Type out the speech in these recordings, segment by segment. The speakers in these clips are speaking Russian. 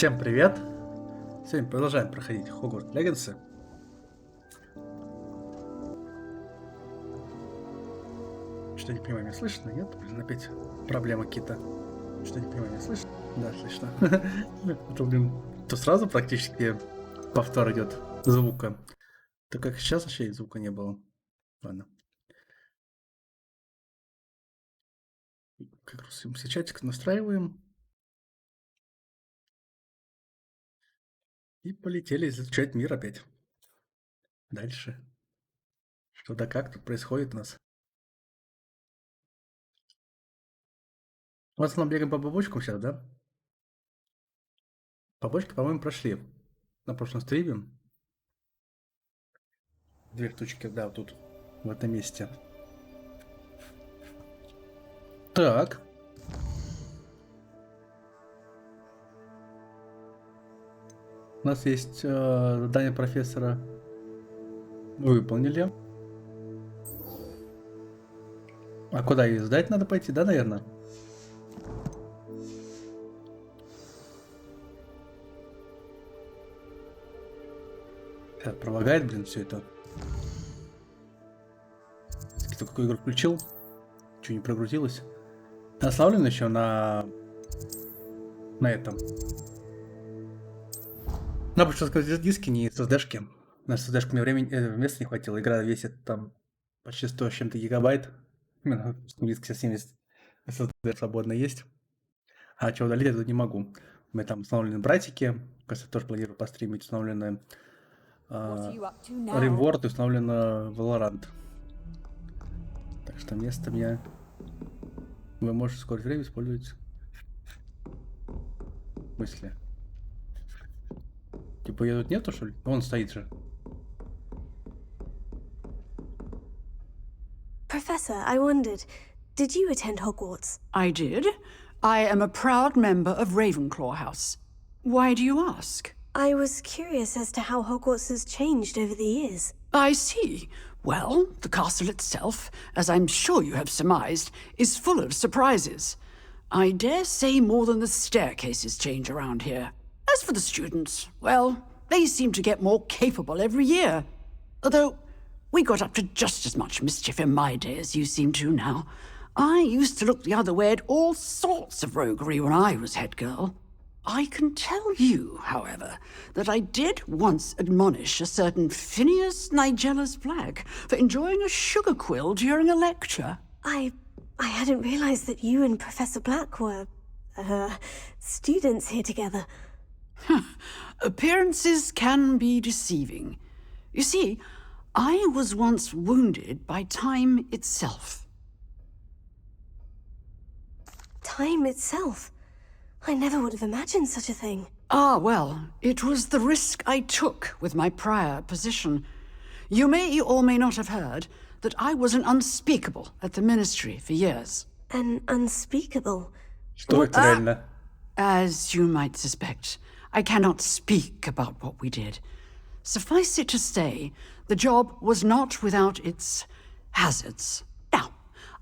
Всем привет! Сегодня продолжаем проходить Hogwarts Legacy. Что не понимаю, меня слышно? Нет? Блин, опять проблемы какие-то. Что не понимаю, меня слышно? Да, слышно. Это, блин, то сразу практически повтор идет звука. Так как сейчас вообще и звука не было. Ладно. Как раз мы чатик настраиваем. И полетели изучать мир опять. Дальше. Что да как тут происходит у нас. В основном бегаем по бабочкам сейчас, да? Побочки, по-моему, прошли на прошлом стриме. Две точки, да, вот тут, в этом месте. Так. У нас есть задание профессора. Выполнили. А куда ее сдать надо пойти, да, наверное? Пролагает, блин, все это. Кто какую игру включил? Что, не прогрузилось? Оставлено еще на этом. На почтовском диске, не SSD-шке. На SSD-шке мне времени, места не хватило. Игра весит там почти 100 с чем-то гигабайт. На диске 70 SSD свободно есть. А что удалить, это не могу. У меня там установлены братики. Кажется, тоже планирую постримить. Установлены Римворд и установлено Valorant. Так что место мне... Вы можете ускорить время использовать... В смысле? Типа ее тут нету, что ли? Он стоит же. Professor, I wondered, did you attend Hogwarts? I did. I am a proud member of Ravenclaw House. Why do you ask? I was curious as to how Hogwarts has changed over the years. I see. Well, the castle itself, as I'm sure you have surmised, is full of surprises. I dare say more than the staircases change around here. As for the students, well, they seem to get more capable every year. Although, we got up to just as much mischief in my day as you seem to now. I used to look the other way at all sorts of roguery when I was head girl. I can tell you, however, that I did once admonish a certain Phineas Nigellus Black for enjoying a sugar quill during a lecture. I hadn't realized that you and Professor Black were, students here together. Appearances can be deceiving. You see, I was once wounded by time itself. Time itself? I never would have imagined such a thing. Ah, well, it was the risk I took with my prior position. You may or may not have heard that I was an unspeakable at the Ministry for years. An unspeakable? Что это реально? As you might suspect, I cannot speak about what we did. Suffice it to say, the job was not without its hazards. Now,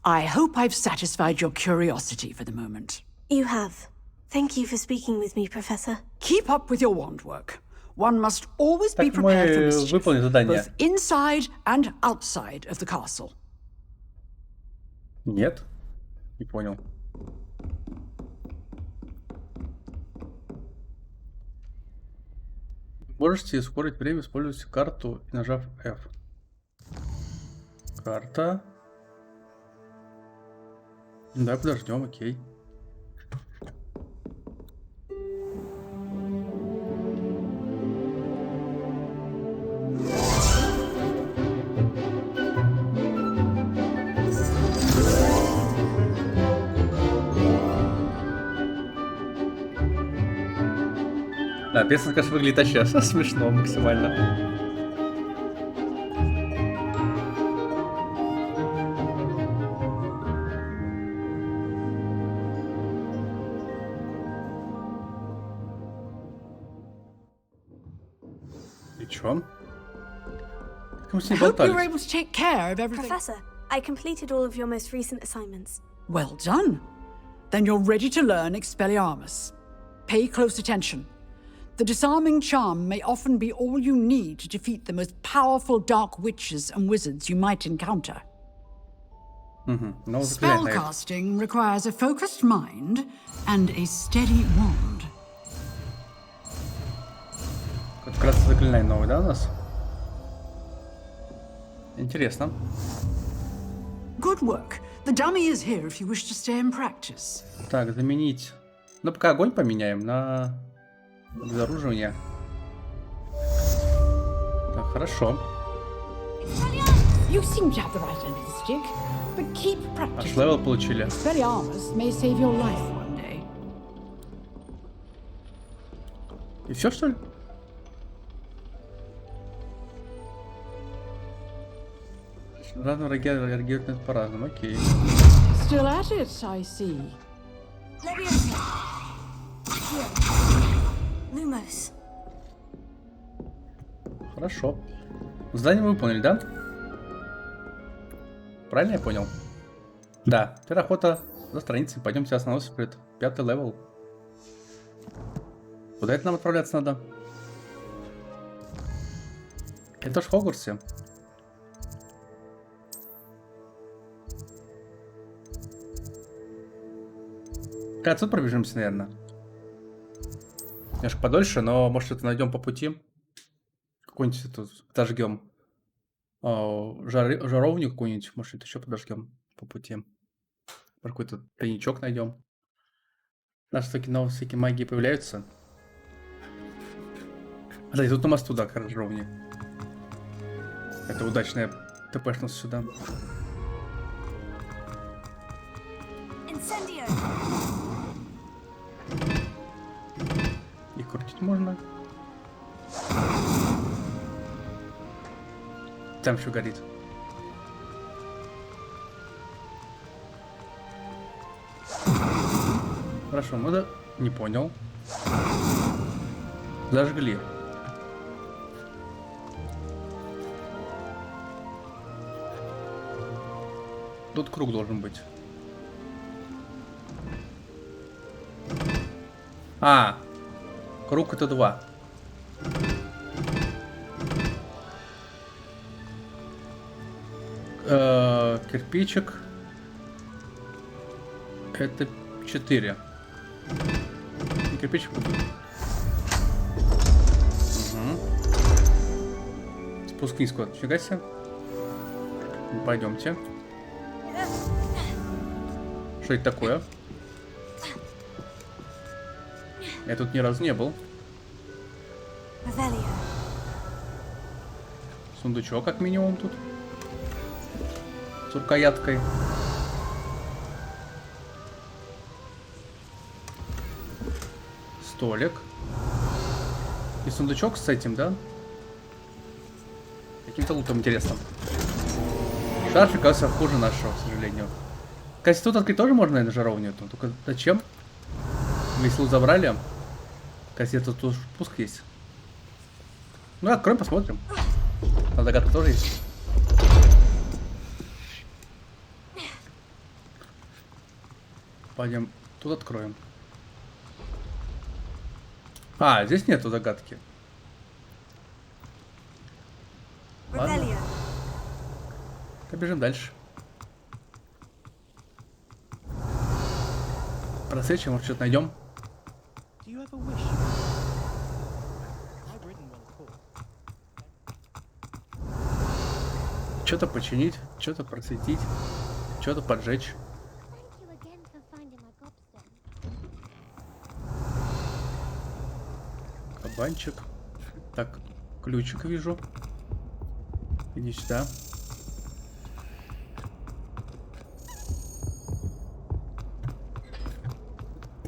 I hope I've satisfied your curiosity for the moment. You have. Thank you for speaking with me, Professor. Keep up with your wand work. One must always be Так prepared for мы mischief, выполнили задание. both inside and outside of the castle. Нет? Не понял. Можете ускорить время, используя карту и нажав F. Карта. Да, подождем, окей. Да, песня, конечно, выглядит вообще смешно максимально. И чё? Как мы с ней I hope you were болтали? able to take care of everything. Professor, I completed all of your most recent assignments. Well done. Then you're ready to learn Expelliarmus. Pay close attention. The disarming charm may often be all you need to defeat the most powerful dark witches and wizards you might encounter. Новое заклинание. Spellcasting requires a focused mind and a steady wand. Как раз заклинание новое, да, у нас? Интересно. Good work. The dummy is here if you wish to stay and practice. Так, заменить. Ну, пока огонь поменяем на обезоруживание. Так, хорошо. You seem to have the right end of the stick, but keep Аж practicing. левел получили. Expelliarmus may save your life one day. И все, что ли? Разные враги реагируют по-разному, окей. Still at it, I see. Leviosa. Here. Lumos. Хорошо. Задание мы выполнили, да? Правильно я понял? Да. Теперь охота за страницей. Пойдемте остановимся перед 5-й левел. Куда это нам отправляться надо? Это ж в Хогвартсе. Отсюда пробежимся, наверное. Немножко подольше, но может это найдем по пути. Какой-нибудь тут подожгем. Жаровню какую-нибудь, может это еще подожгем по пути. Какой-то тайничок найдем. Наши всякие магии появляются. Да, и тут на мосту, да, как раз жаровни. Это удачная ТПшность сюда. Incendio. И крутить можно. Там еще горит. Хорошо, мы да... Не понял. Зажгли. Тут круг должен быть. А, круг это 2. Кирпичик. Это 4. И кирпичик убил. Угу. Спуск вниз куда-то. Фига себе. Ну, пойдемте. Что это такое? Я тут ни разу не был. Revelio. Сундучок, как минимум, тут. С рукояткой. Столик. И сундучок с этим, да? Каким-то лутом интересным. Шарфик, оказывается, хуже нашего, к сожалению. Кстати, тут открыть тоже можно, наверное, жаровню. Только зачем? Весь лут забрали. Кстати, тут тоже спуск есть. Ну, откроем, посмотрим. Там догадка тоже есть. Пойдем, тут откроем. А, здесь нету загадки. Ладно. Revelio. Побежим дальше. Просвечиваем, может, что-то найдем. Do you have a wish? I've written one before. Что-то починить, что-то просветить, что-то поджечь. Thank you again for finding my gobstone. Кабанчик. Так, ключик вижу. Иди сюда.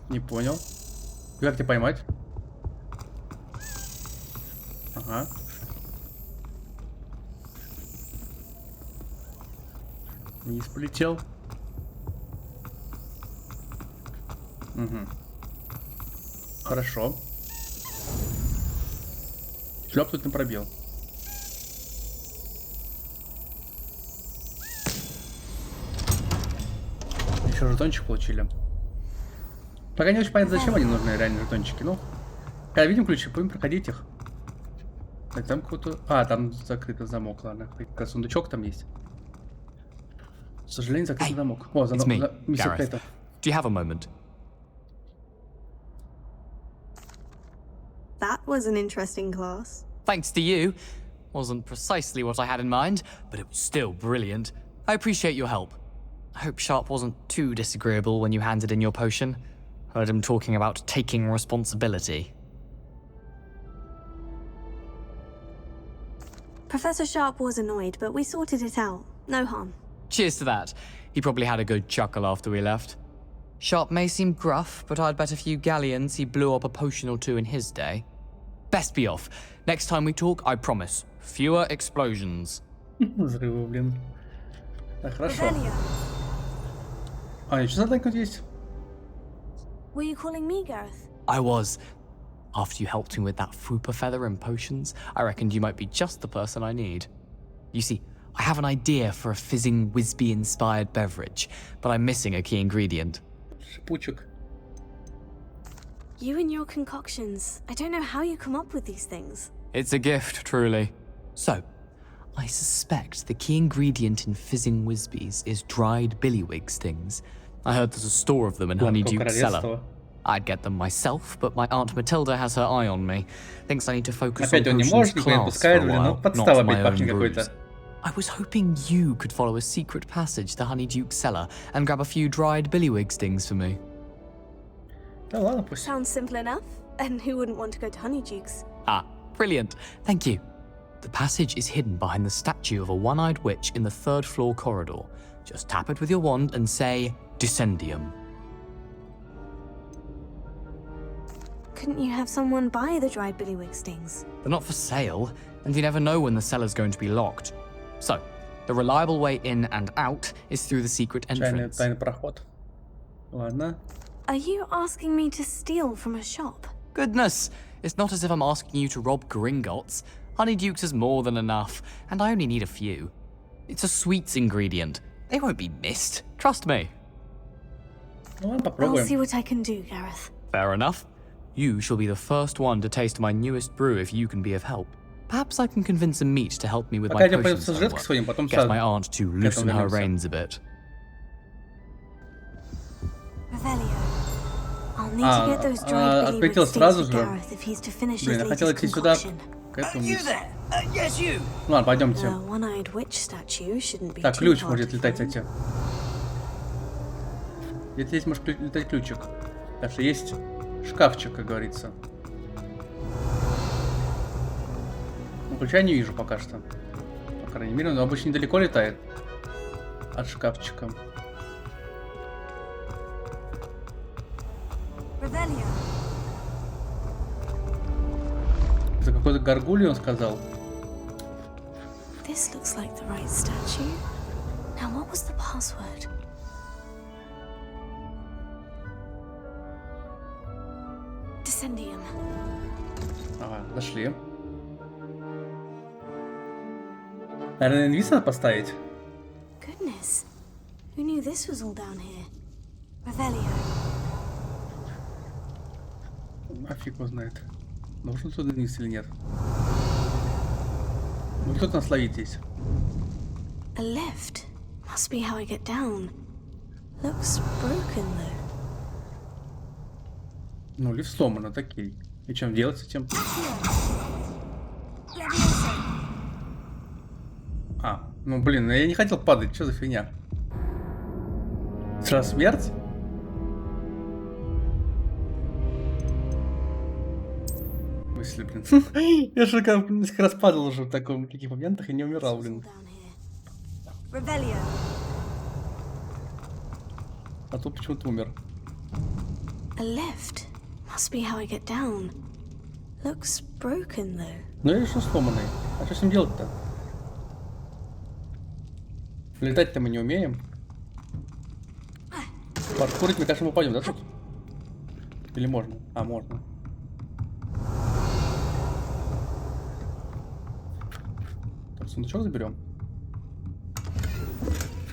Не понял. Как тебя поймать? Ага. Вниз полетел. Угу. Хорошо. Шлеп тут не пробил. Еще жетончик получили. Пока не очень понятно, зачем они нужны, реально жетончики. Ну, Когда видим ключи, будем проходить их. Так, там какой-то... А, там закрытый замок, ладно. Как сундучок там есть. К сожалению, закрытый Hey, замок. О, It's me, миссия Gareth. какая-то. Do you have a moment? That was an interesting class. Thanks to you. Wasn't precisely what I had in mind, but it was still brilliant. I appreciate your help. I hope Sharp wasn't too disagreeable when you handed in your potion. Heard him talking about taking responsibility. Professor Sharp was annoyed, but we sorted it out. No harm. Cheers to that. He probably had a good chuckle after we left. Sharp may seem gruff, but I'd bet a few galleons he blew up a potion or two in his day. Best be off. Next time we talk, I promise. Fewer explosions. Взрывы, блин. Так, хорошо. Revelia, А, еще задание какое-то есть? were you calling me, Gareth? I was. After you helped me with that Fupa feather and potions, I reckoned you might be just the person I need. You see, I have an idea for a fizzing Whizbee-inspired beverage, but I'm missing a key ingredient. Шипучек. You and your concoctions. I don't know how you come up with these things. It's a gift, truly. So, I suspect the key ingredient in fizzing Whizbees is dried billywig stings. I heard there's a store of them in Honeyduke's cellar. Королевство. I'd get them myself, but my Aunt Matilda has her eye on me. Thinks I need to focus Опять on он не potions может, никуда не class for пускает, a блин. Ну, while, подстава not my опять own пахнет brews. какой-то. I was hoping you could follow a secret passage to Honeyduke's cellar and grab a few dried billywig stings for me. Да ладно, пусть. Sounds simple enough. And who wouldn't want to go to Honeyduke's? Ah, brilliant. Thank you. The passage is hidden behind the statue of a one-eyed witch in the third floor corridor. Just tap it with your wand and say, Descendium. Couldn't you have someone buy the dried billywig stings? They're not for sale, and you never know when the cellar's going to be locked. So, the reliable way in and out is through the secret Чайный entrance. тайный проход. Ладно. Are you asking me to steal from a shop? Goodness, it's not as if I'm asking you to rob Gringotts. Honeyduke's is more than enough, and I only need a few. It's a sweets ingredient. They won't be missed. Trust me. Ну ладно, I'll попробуем. see what I can do, Gareth. Fair enough. You shall be the first one to taste my newest brew if you can be of help. Perhaps I can convince a meat to help me with Пока my идем, пойдем potions со жидкой homework. сходим, потом Get my aunt to loosen her вернемся. reins a bit. Revelio. I'll need to get those dried ответил billywig stings сразу for же. Gareth if he's to finish Блин, his я хотел latest идти сюда, concoction. к этому. there! Yes, you! Ну ладно, пойдемте. The one-eyed witch statue shouldn't be Так, too ключ hard может to летать, find. кстати. Где-то здесь может летать ключик. Так что есть шкафчик, как говорится. Ну, ключа я не вижу пока что. По крайней мере, он обычно недалеко летает от шкафчика. Revelio. Это какой-то горгулий, он сказал. This looks like the right statue. Now, what was the password? Descendium. Ага, зашли. Наверное, инвиз надо поставить. Goodness. Who knew this was all down here? Revelio. А фиг его знает. Нужен туда вниз или нет. Ну, кто-то нас ловит здесь. A lift. Must be how I get down. Looks broken though. Ну, лифт сломан, окей. И чем делать с этим? А, ну блин, я не хотел падать, что за фигня? Сразу смерть? В смысле, блин? Я же несколько раз падал уже в таких моментах и не умирал, All блин. down here. Revelio. А то почему-то умер. A lift. Must be how I get down. Looks broken though. Ну я что сломанный. А что с ним делать-то? Летать-то мы не умеем. Паркурить, мне кажется, мы упадем, да, тут? Или можно? А, можно. Так, сундучок заберем.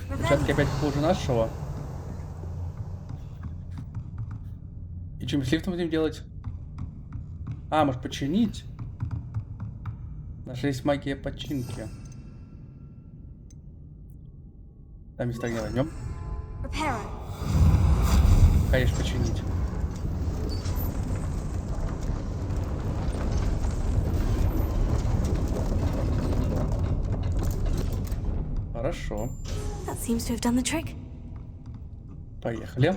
Перчатки опять хуже нашего. И чем с лифтом будем делать? А, может починить? Наша есть магия починки. Там места где возьмем. Reparo. Конечно, починить. Хорошо. That seems to have done the trick. Поехали.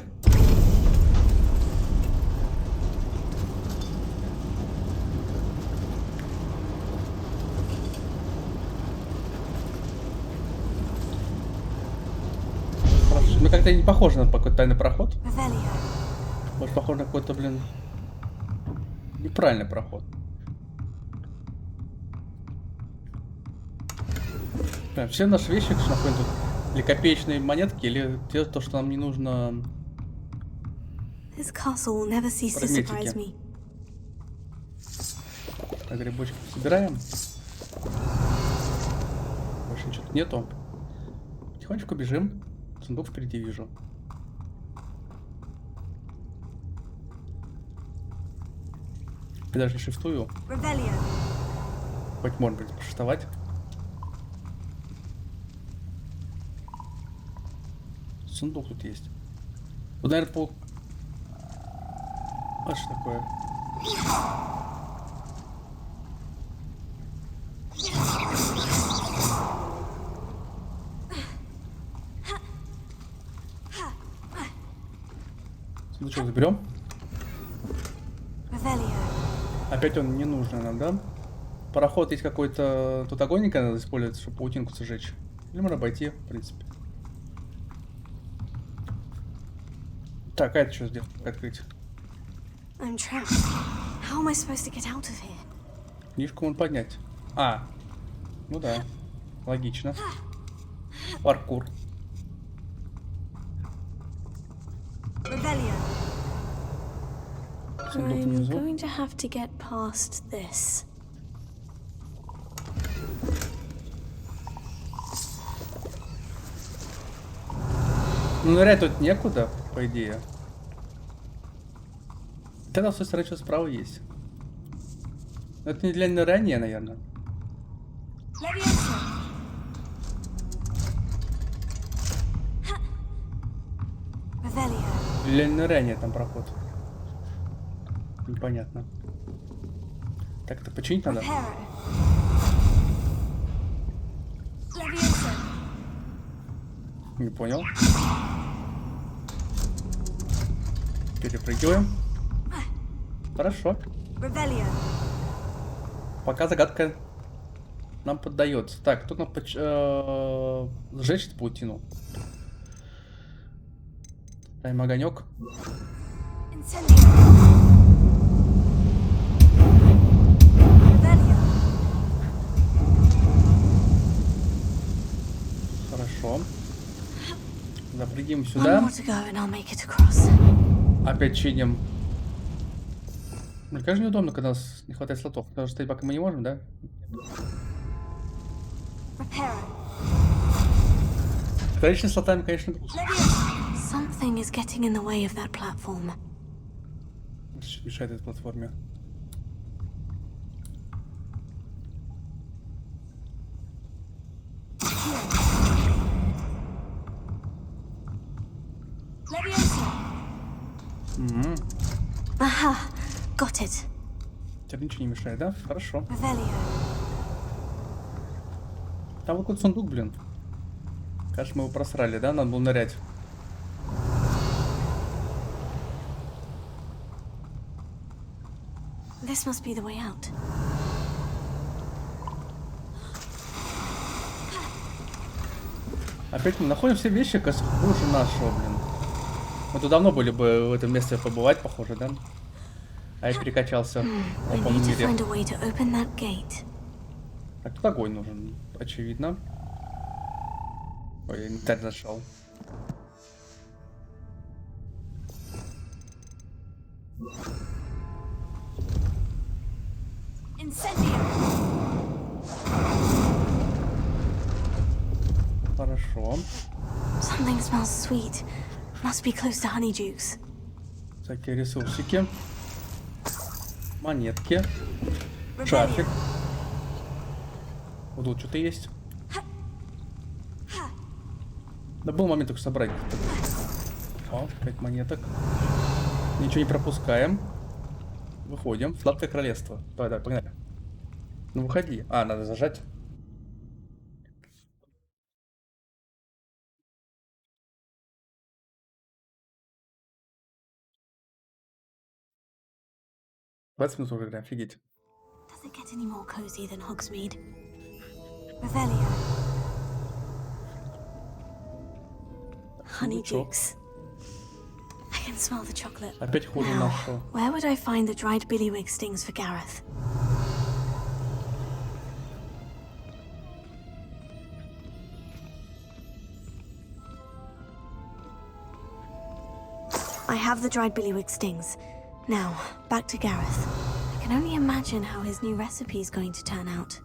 Хорошо. Ну как-то не похоже на какой-то тайный проход. Revelio. Больше похоже на какой-то, блин, неправильный проход. Да, все наши вещи, что находим тут, или копеечные монетки, или то, что нам не нужно. This castle will never cease to surprise me. Так, грибочки собираем. Больше ничего тут нету. Тихонечко бежим. Сундук впереди вижу. Я даже не шифтую. Revelio. Хоть можно, блин, пошифтовать. Сундук тут есть. Тут, наверное, по... А что такое? Сундучок заберем. Revelio. Опять он не нужен нам, да? Пароход есть какой-то... Тут огонника надо использовать, чтобы паутинку сжечь. Или можно обойти, в принципе. Так, а это что сделать? Открыть. I'm trapped. How am I supposed to get out of here? Книжку можно поднять. А, ну да. Логично. Паркур. Revelio. Сундук I'm внизу. going to have to get past this. Ну, нырять тут некуда, по идее. Тогда с той стороны что справа есть. Но это не для ныряния, наверное. Leviosa. Revelio. Для ныряния там проход. Непонятно. Так, это починить надо? Reparo. Leviosa. Не понял. Перепрыгиваем. Хорошо. Revelio. Пока загадка нам поддается. Так, тут нам сжечь эту паутину. Ставим огонек. Incendio. Revelio. Хорошо. Запрыгиваем One сюда. more to go and I'll make it across. Опять чиним. Ну, как же неудобно, когда у нас не хватает слотов. Потому что стоять пока мы не можем, да? Reparo. С слотами, конечно, грустно. Something is getting in the way of that platform. Что мешает этой платформе? Leviosa. Aha, got it. Тебе ничего не мешает, да? Хорошо. Revelio. Там вот какой-то сундук, блин. Кажется, мы его просрали, да? Надо было нырять. This must be the way out. Опять мы находим все вещи, кажется, хуже нашего, блин. Мы тут давно были бы в этом месте побывать, похоже, да? А я перекачался в We полном need to мире. find a way to open that gate. Так, тут огонь нужен, очевидно. Ой, я инвентарь зашел. Incendio. Хорошо. Something smells sweet. Must be close to Honeydukes. Всякие ресурсики. Монетки. Шарфик. Вот тут что-то есть. Да был момент только собрать. О, 5 монеток. Ничего не пропускаем. Выходим. Сладкое королевство. Давай, давай, погнали. Ну выходи. А, надо зажать. «20 минут уже играем, офигеть. Does it get any more cozy than Hogsmeade? Revelio. Honeydukes. I can smell the chocolate. Опять хуже Now, нашего. where would I find the dried billywig stings for Gareth? I have the dried billywig stings. Now, back to Gareth. I can only imagine how his new recipe is going to turn out.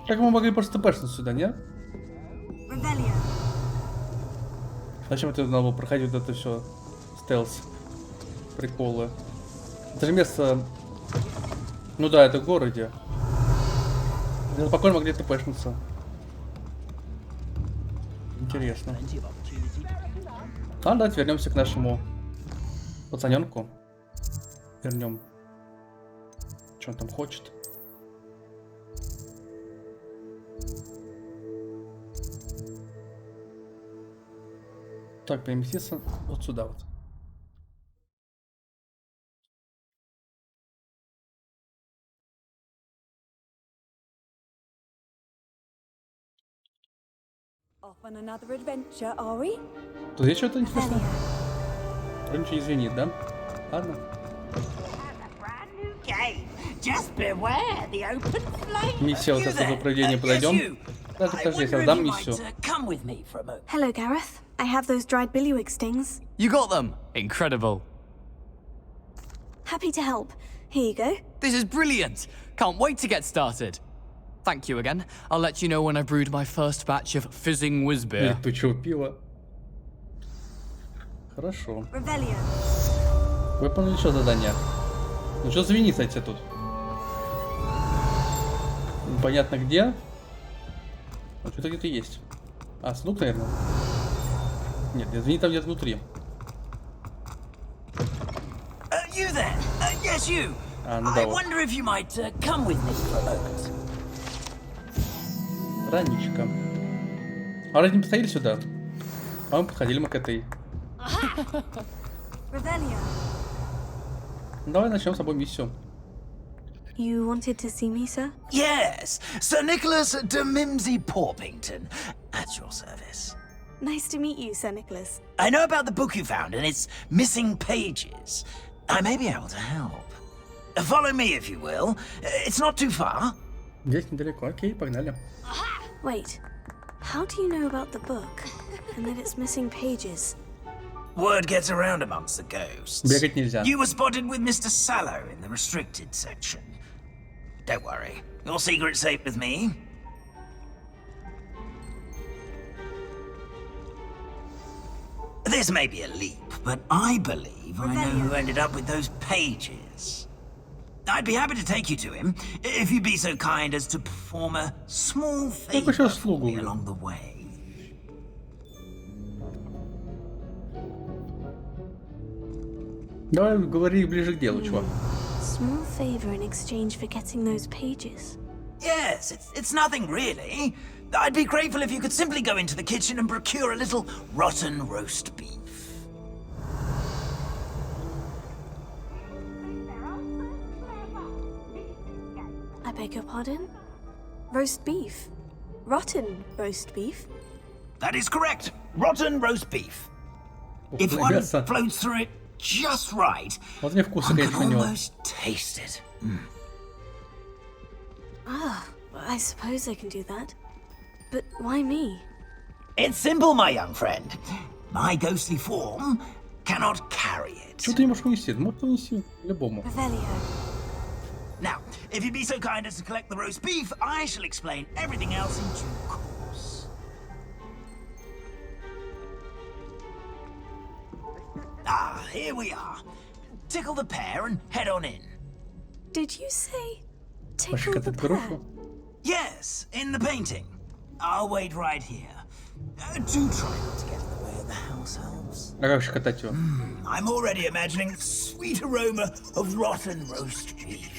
Как мы могли просто пэшнуть сюда, не? Revelio. Зачем это надо было проходить вот это все стелс? Приколы. Это же место... Ну да, это в городе. Мы спокойно могли это пэшнуться. Интересно. Ладно, давайте вернемся к нашему пацаненку. Вернем. Что он там хочет? Так, переместиться вот сюда вот. Off on another adventure, are we? Тут есть что-то интересное? Вроде ничего не звенит, да? Ладно. Миссия вот это проведение подойдем. Даже подожди, я создам миссию. Hello, Gareth. I have those dried billywig stings. You got them! Incredible. Happy to help. Here you go. This is brilliant! Can't wait to get started. Thank you again. I'll let you know when I brewed my first batch of fizzing whiz beer. Ты чё, пиво? Хорошо. Revelio. Выполнили еще задание. Ну что звенит, кстати, тут? Непонятно где. Ну что-то где-то есть. А, сундук, наверное. Нет, звенит там где-то внутри. You there? Yes, you. А, ну I да, вот. wonder if you might come with me for a moment. Страничка. А разве не подходили сюда? А мы подходили мы к этой. Revelio. Ну, давай начнем с собой миссию. You wanted to see me, sir? Yes, Sir Nicholas de Mimsy Porpington, at your service. Nice to meet you, Sir Nicholas. I know about the book you found and its missing pages. I may be able to help. Follow me, if you will. It's not too far. Здесь недалеко. Окей, погнали. Wait, how do you know about the book and that it's missing pages? Word gets around amongst the ghosts. Бегать нельзя. You were spotted with Mr. Sallow in the restricted section. Don't worry, your secret's safe with me. This may be a leap, but I believe I know who ended up with those pages. I'd be happy to take you to him, if you'd be so kind as to perform a small favor for me along the way. Давай говори ближе к делу, чувак. Small favor in exchange for getting those pages. Yes, it's nothing really. I'd be grateful if you could simply go into the kitchen and procure a little rotten roast beef. I beg your pardon? Roast beef? Rotten roast beef? That is correct. Rotten roast beef. If one мясо. floats through it just right, Вот мне вкуса, one can конечно, у него. almost taste it. Ah, I suppose I can do that. But why me? It's simple, my young friend. My ghostly form cannot carry it. Чего ты не можешь унести? Можешь унести любому. Revelio. Now, if you'd be so kind as to collect the roast beef, I shall explain everything else in due course. here we are. Tickle the pear and head on in. Did you say tickle the Пощекотать pear? грушу. Yes, in the painting. I'll wait right here. Do try not to get in the way of the house elves. А как щекотать его? I'm already imagining the sweet aroma of rotten roast beef.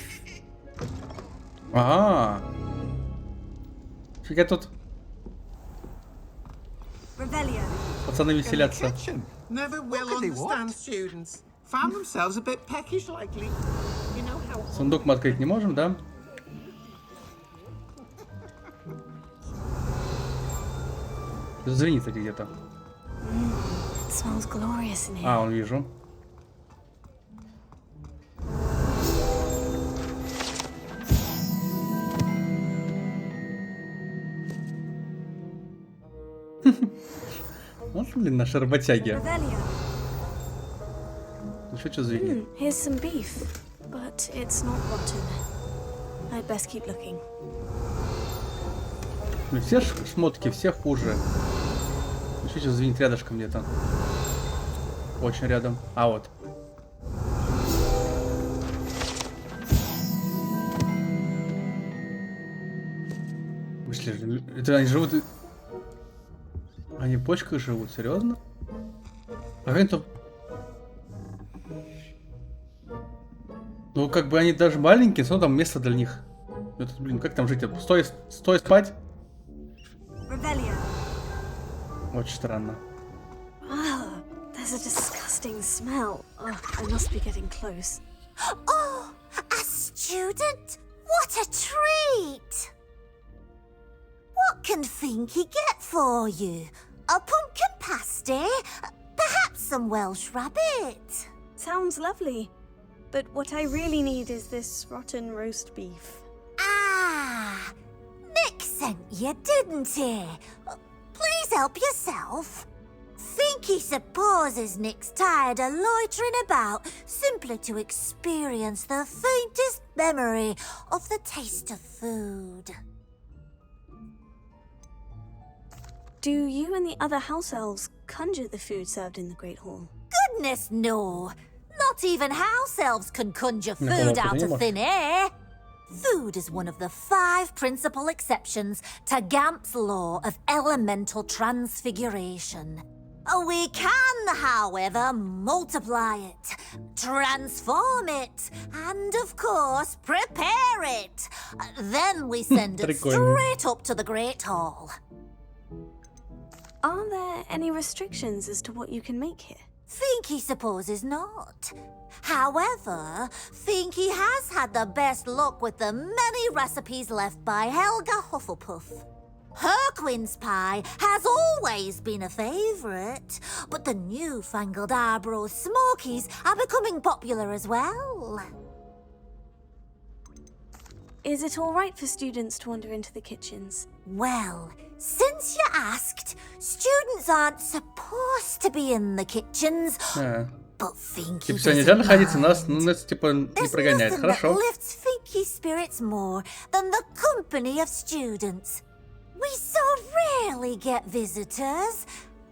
Ага. Фига тут Revelio. пацаны веселятся. Kitchen. Never will understand students. Found themselves a bit peckish lately. You know how Сундук мы открыть не можем, да? Звенит где-то. It smells glorious in here. А, он вижу. Вот, блин, наши работяги. Revelio. Еще что звенит? Here's some beef, but it's not rotten. I'd best keep looking. Блин, все шмотки, все хуже. Еще что звенит рядышком где-то. Очень рядом. А вот. Мысли, это они живут... Они в почках живут, серьезно? А как это... Ну, как бы они даже маленькие, но там место для них. Это, блин, как там жить? Стой спать? Revelio. Очень странно. Ah, there's a disgusting smell. Oh, I must be getting close. Oh, a student? What a treat! What can Finky get for you? A pumpkin pasty? Perhaps some Welsh rabbit? Sounds lovely. But what I really need is this rotten roast beef. Ah, Nick sent you, didn't he? Please help yourself. Finky supposes Nick's tired of loitering about simply to experience the faintest memory of the taste of food. Do you and the other house elves conjure the food served in the Great Hall? Goodness, no. Not even house elves can conjure No, food no, out no, of no. thin air. Food is one of the 5 principal exceptions to Gamp's law of elemental transfiguration. We can, however, multiply it, transform it, and of course, prepare it. Then we send it Прикольно. straight up to the Great Hall. Are there any restrictions as to what you can make here? Finky supposes not. However, Finky has had the best luck with the many recipes left by Helga Hufflepuff. Her quince pie has always been a favourite, but the newfangled Arbroath Smokies are becoming popular as well. Is it all right for students to wander into the kitchens? Well, since you asked, students aren't supposed to be in the kitchens, А. but Finky Типа, все, нельзя doesn't находиться, mind. нас типа не There's прогоняет. nothing that Хорошо. lifts Finky's spirits more than the company of students. We so rarely get visitors,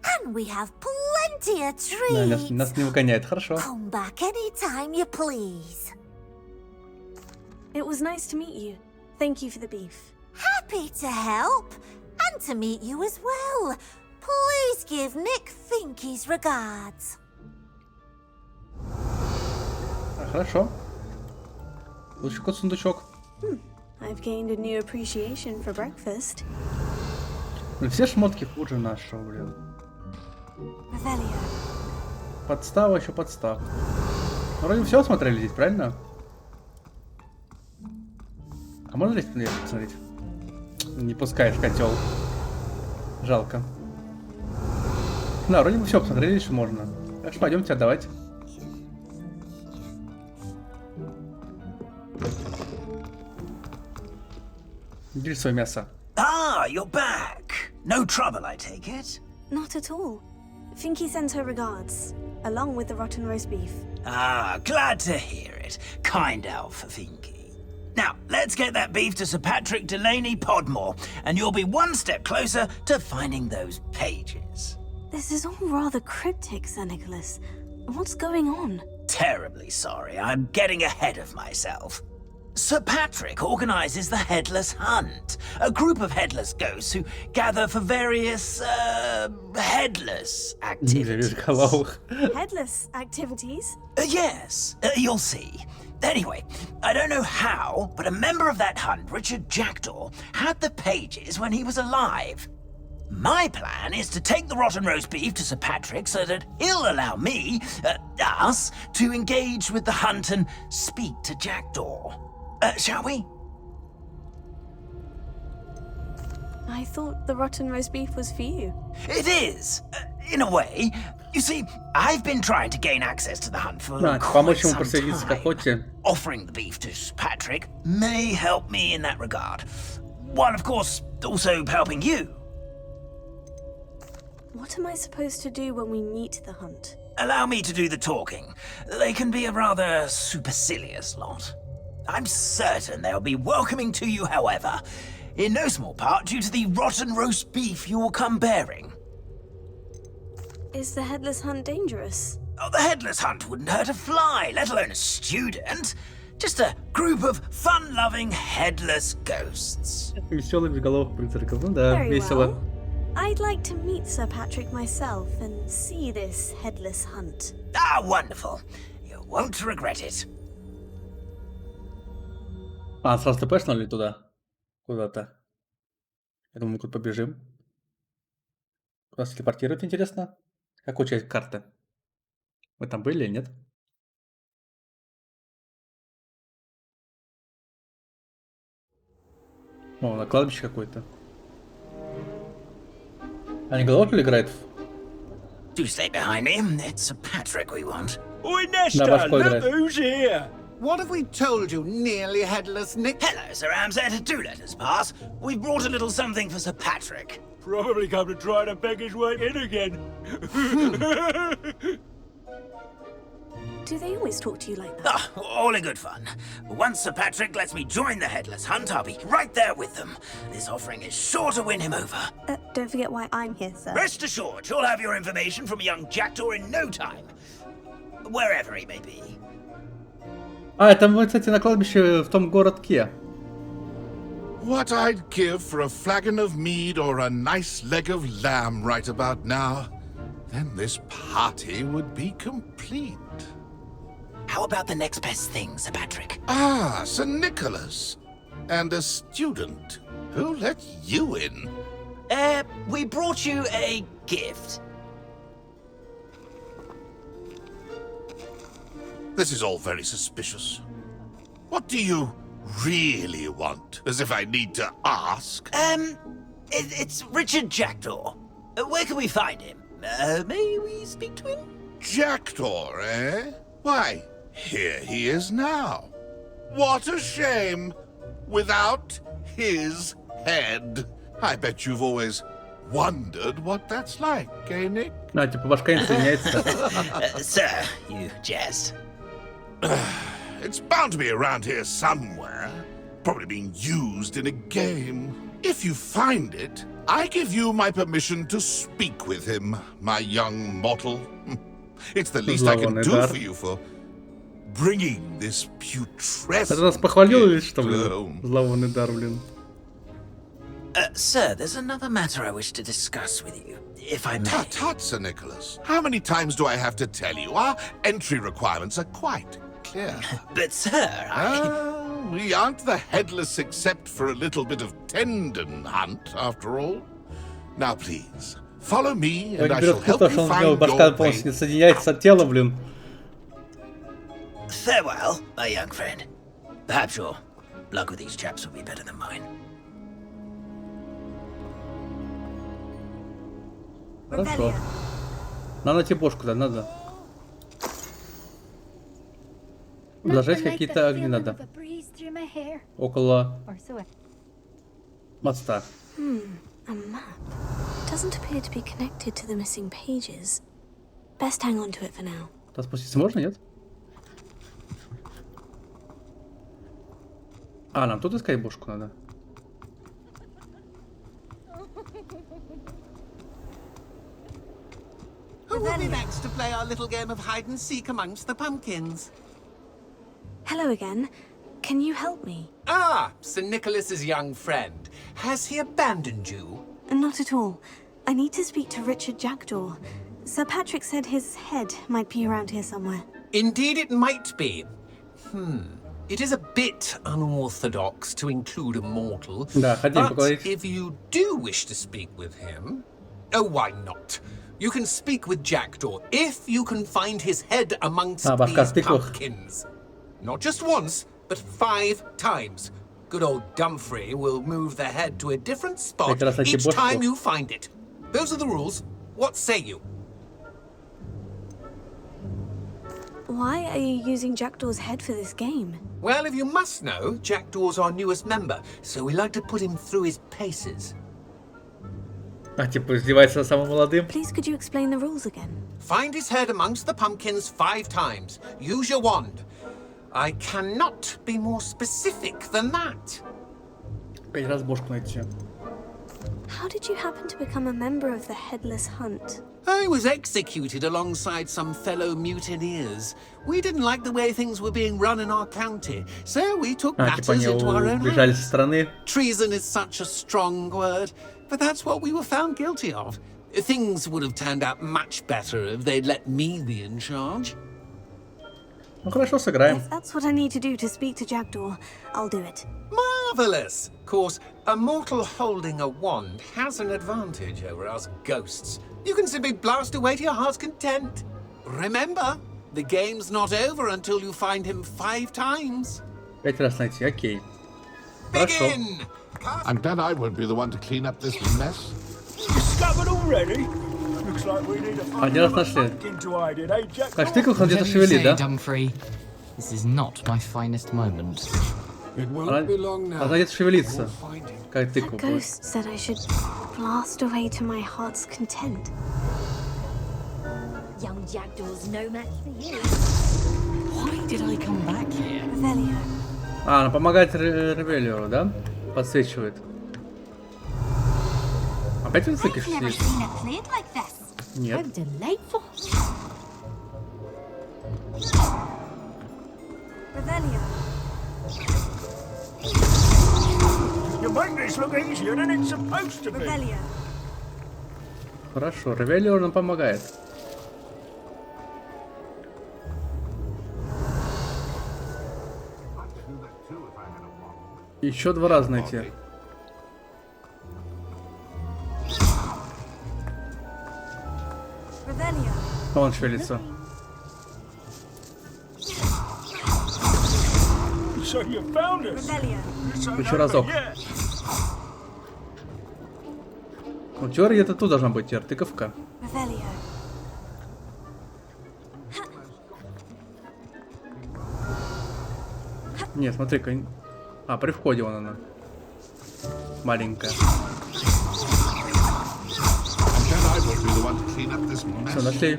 and we have plenty of Да, treats. нас не выгоняет. Хорошо. Come back anytime you please. It was nice to meet you. Thank you for the beef. Happy to help, and to meet you as well. Please give Nick Finky's regards. Хорошо. Лучше кот сундучок. I've gained a new appreciation for breakfast. Блин, все шмотки хуже нашего, блин. Revelio. Подстава еще подстав. Ну, вроде все смотрели здесь, правильно? А можно здесь наверх посмотреть? Не пускаешь котел. Жалко. Да, вроде бы все посмотрели, что можно. Так что пойдемте отдавать. Бери свое мясо. Ah, you're back. No trouble, I take it. Not at all. Finky sends her regards, along with the rotten roast beef. Ah, glad to hear it. Kind elf, Finky. Now, let's get that beef to Sir Patrick Delaney Podmore, and you'll be one step closer to finding those pages. This is all rather cryptic, Sir Nicholas. What's going on? Terribly sorry, I'm getting ahead of myself. Sir Patrick organizes the Headless Hunt, a group of headless ghosts who gather for various, headless activities. Headless activities? Yes, you'll see. Anyway, I don't know how, but a member of that hunt, Richard Jackdaw, had the pages when he was alive. My plan is to take the rotten roast beef to Sir Patrick so that he'll allow me, us, to engage with the hunt and speak to Jackdaw. Shall we? I thought the rotten roast beef was for you. It is, in a way. You see, I've been trying to gain access to the hunt for quite some time. Offering the beef to Patrick may help me in that regard. While, of course, also helping you. What am I supposed to do when we meet the hunt? Allow me to do the talking. They can be a rather supercilious lot. I'm certain they'll be welcoming to you, however, in no small part due to the rotten roast beef you'll come bearing. Is the headless hunt dangerous? Oh, the headless hunt wouldn't hurt a fly, let alone a student. Just a group of fun-loving headless ghosts. Веселый безголовых призраков. Ну да, Very весело. well. I'd like to meet Sir Patrick myself and see this headless hunt. Ah, wonderful. You won't regret it. А, сразу тэпэшнули туда? Куда-то. Я думаю, мы куда побежим. Куда нас телепортируют, интересно? Какую часть карты? Мы там были или нет? О, на кладбище какое-то. А не Головкин играет? Do stay behind me. It's Sir Patrick we want. Oi, На Nesta, башку look играет. who's here. What have we told you, nearly headless Nick? Hello, Sir Ramsett. Do let us pass. We've brought a little something for Sir Patrick. Probably come to try to beg his way in again. Do they always talk to you like that? Ah, all in good fun. Once Sir Patrick lets me join the Headless Hunt, I'll be right there with them. This offering is sure to win him over. Don't forget why I'm here, sir. Rest assured, you'll have your information from a young Jackdaw in no time. Wherever he may be. А, это мы, кстати, на кладбище в том городке. What I'd give for a flagon of mead or a nice leg of lamb right about now, then this party would be complete. How about the next best thing, Sir Patrick? Ah, Sir Nicholas. And a student. Who let you in? We brought you a gift. This is all very suspicious. What do you really want? As if I need to ask. It's Richard Jackdaw. Where can we find him? May we speak to him? Jackdaw, eh? Why, here he is now. What a shame. Without his head. I bet you've always wondered what that's like, eh, Nick? А, типа башка не соединяется. Sir, you jest. It's bound to be around here somewhere. Probably being used in a game. If you find it, I give you my permission to speak with him, my young mortal. It's the least I can do for you for bringing this putrescent... Это нас похвалил или что, блин? Зловонный дар, блин. Sir, there's another matter I wish to discuss with you, if I may. Tut, tut, Sir Nicholas. How many times do I have to tell you? Our entry requirements are quite clear. But, sir, we aren't the headless except for a little bit of tendon hunt, after all. Now, please, follow me, and I shall help you find your башка полностью не соединяется от тела, блин. Farewell, my young friend. Perhaps your luck with these chaps will be better than mine. Хорошо. Надо найти бошку, да, надо. Зажечь какие-то огни надо. Около моста. A map. Doesn't appear to be connected to the missing pages. Best hang on to it for now. Туда спуститься можно, нет? А, нам тут искать бошку надо. Who Who will be next to play our little game of hide and seek amongst the pumpkins? Hello again. Can you help me? Ah, Sir Nicholas's young friend. Has he abandoned you? Not at all. I need to speak to Richard Jackdaw. Sir Patrick said his head might be around here somewhere. Indeed it might be. It is a bit unorthodox to include a mortal. Да, хотим But поговорить. if you do wish to speak with him, oh, why not? You can speak with Jackdaw if you can find his head amongst башка these стыклов. pumpkins. Not just once, but 5 times. Good old Dumfrey will move the head to a different spot Как раз найти each бошку. time you find it. Those are the rules. What say you? Why are you using Jackdaw's head for this game? Well, if you must know, Jackdaw's our newest member, so we like to put him through his paces. А, типа, издевается над самым молодым. Please could you explain the rules again? Find his head amongst the pumpkins 5 times. Use your wand. I cannot be more specific than that. 5 раз бошку найти. How did you happen to become a member of the Headless Hunt? I was executed alongside some fellow mutineers. We didn't like the way things were being run in our county, so we took А, типа, matters они into our own убежали hands. со страны. Treason is such a strong word, but that's what we were found guilty of. Things would have turned out much better if they'd let me be in charge. Ну, хорошо, сыграем. If that's what I need to do to speak to Jackdaw, I'll do it. Marvelous! Of course, a mortal holding a wand has an advantage over us ghosts. You can simply blast away to your heart's content. Remember, the game's not over until you find him 5 times. 5 раз найти, окей. Хорошо. Begin! And then I won't be the one to clean up this mess. Discovered already? Looks like we need a Один раз нашли. pumpkin to hide in, eh, Jack? Так, тыкалка где-то Whatever you шевелит, say, да? Dumfrey. This is not my finest moment. Она где-то шевелится. Как The тыква будет. ghost said I should blast away to my heart's content. Young Jackdaw's no match for you. Why did I come back here? Revelio. А, она помогает Ревелиору, да? Подсвечивает. Опять он цикаешь сидит? it played like this. Нет. Delightful. Revelio. You make this look easier than it's supposed to be. Revelio. Хорошо, Ревелиор нам помогает. Еще 2 раза найти. Revelio. Он шевелится. So you found us. Revelio. So Еще разок. yeah. Ну, теория где-то тут должна быть, теперь тыковка. Revelio. Нет, смотри-ка. А, при входе вон она. Маленькая. And then I won't be the one to clean up this Все, mess. нашли.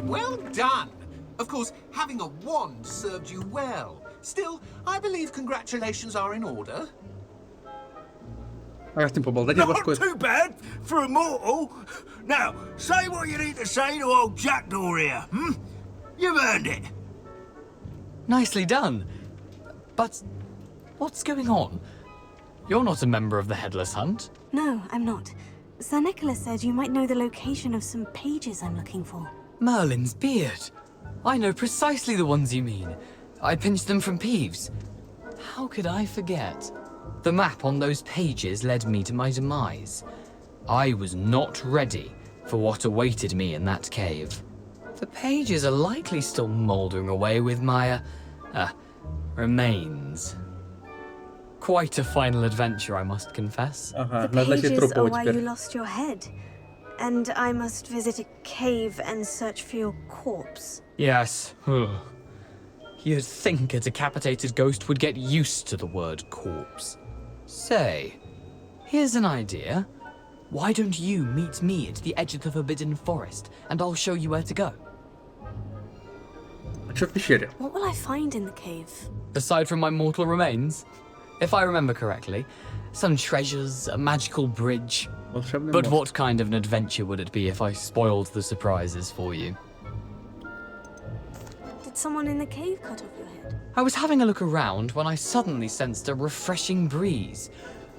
Well done! Of course, having a wand served you well. Still, I believe congratulations are in order. А как с ним поболтать не Not башкой? too bad for a mortal. Now, say what you need to say to old Jackdaw here, hmm? You've earned it. Nicely done. But what's going on? You're not a member of the Headless Hunt. No, I'm not. Sir Nicholas said you might know the location of some pages I'm looking for. Merlin's beard. I know precisely the ones you mean. I pinched them from Peeves. How could I forget? The map on those pages led me to my demise. I was not ready for what awaited me in that cave. The pages are likely still mouldering away with my, remains. Quite a final adventure, I must confess. Ага, The надо найти pages are трупового why you теперь. lost your head. And I must visit a cave and search for your corpse. Yes. You'd think a decapitated ghost would get used to the word corpse. Say, here's an idea. Why don't you meet me at the edge of the Forbidden Forest, and I'll show you where to go? А что в пещере? What will I find in the cave? Aside from my mortal remains, if I remember correctly. Some treasures, a magical bridge. Волшебный But мост. what kind of an adventure would it be if I spoiled the surprises for you? Did someone in the cave cut off your head? I was having a look around when I suddenly sensed a refreshing breeze,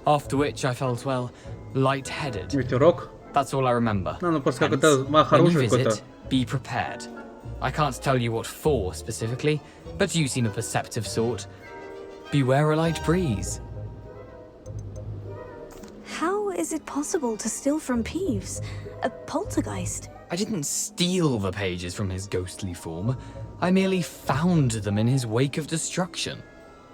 after which I felt, well, lightheaded. Ветерок. That's all I remember. Ну, просто Hence, какой-то мах when you оружия какой-то. visit, be prepared. I can't tell you what for specifically, but you seem a perceptive sort. Beware a light breeze. How is it possible to steal from Peeves? A poltergeist? I didn't steal the pages from his ghostly form. I merely found them in his wake of destruction.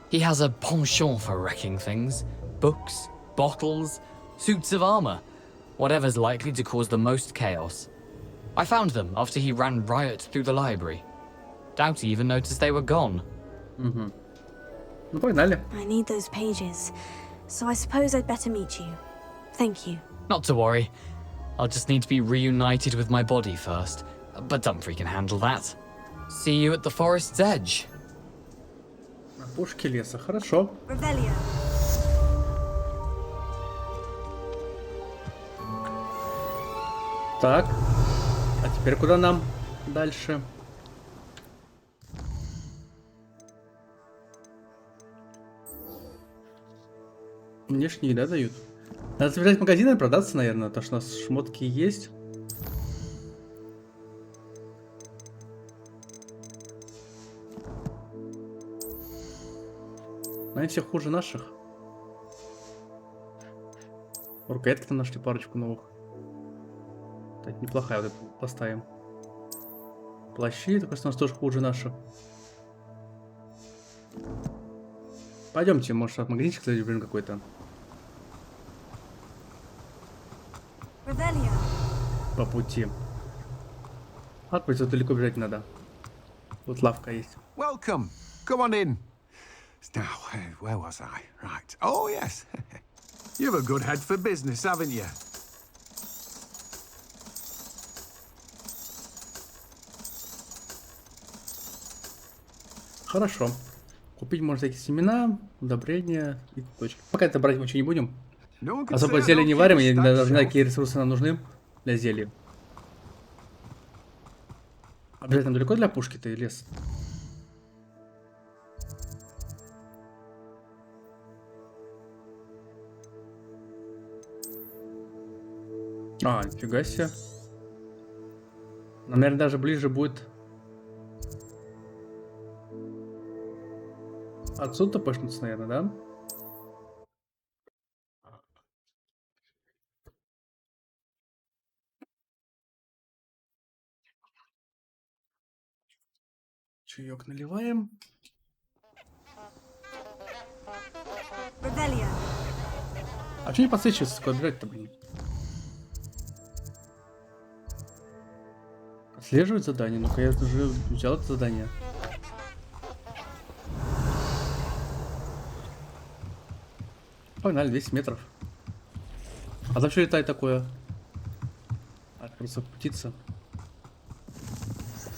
He has a penchant for wrecking things. Books, bottles, suits of armor. Whatever's likely to cause the most chaos. I found them after he ran riot through the library. Doubt he even noticed they were gone. Угу. Ну, погнали. I need those pages, so I suppose I'd better meet you. Thank you. Not to worry. I'll just need to be reunited with my body first. But Dumfries can handle that. See you at the forest's edge. На пушке леса. Хорошо. Revelio. Так. А теперь куда нам дальше? Внешние, да, дают? Надо забежать в магазин и продаться, наверное, потому что у нас шмотки есть. Они все хуже наших. Рукоятки там нашли парочку новых. Так, неплохая, вот эту поставим. Плащи, так что у нас тоже хуже наших. Пойдемте, может, в магазинчик заберем какой-то. Revelio. По пути. А, то далеко бежать надо. Вот лавка есть. Welcome. Come on in. Now, where was I? Right. Oh, yes. You've a good head for business, haven't you? Хорошо. Купить можно всякие семена, удобрения и точки. Пока это брать мы ничего не будем. Особо зелье не варим, я даже не знаю, какие ресурсы нам нужны для зелья. Обязательно далеко для пушки-то и лес? А, нифига себе. Нам, наверное, даже ближе будет отсюда почнуться, наверное, да? Чаек наливаем. Revelio. А что не подсвечивается, куда бежать-то, блин? Отслеживать задание. Ну-ка, я уже взял это задание. Погнали, 200 метров. А там что летает такое? А, просто птица.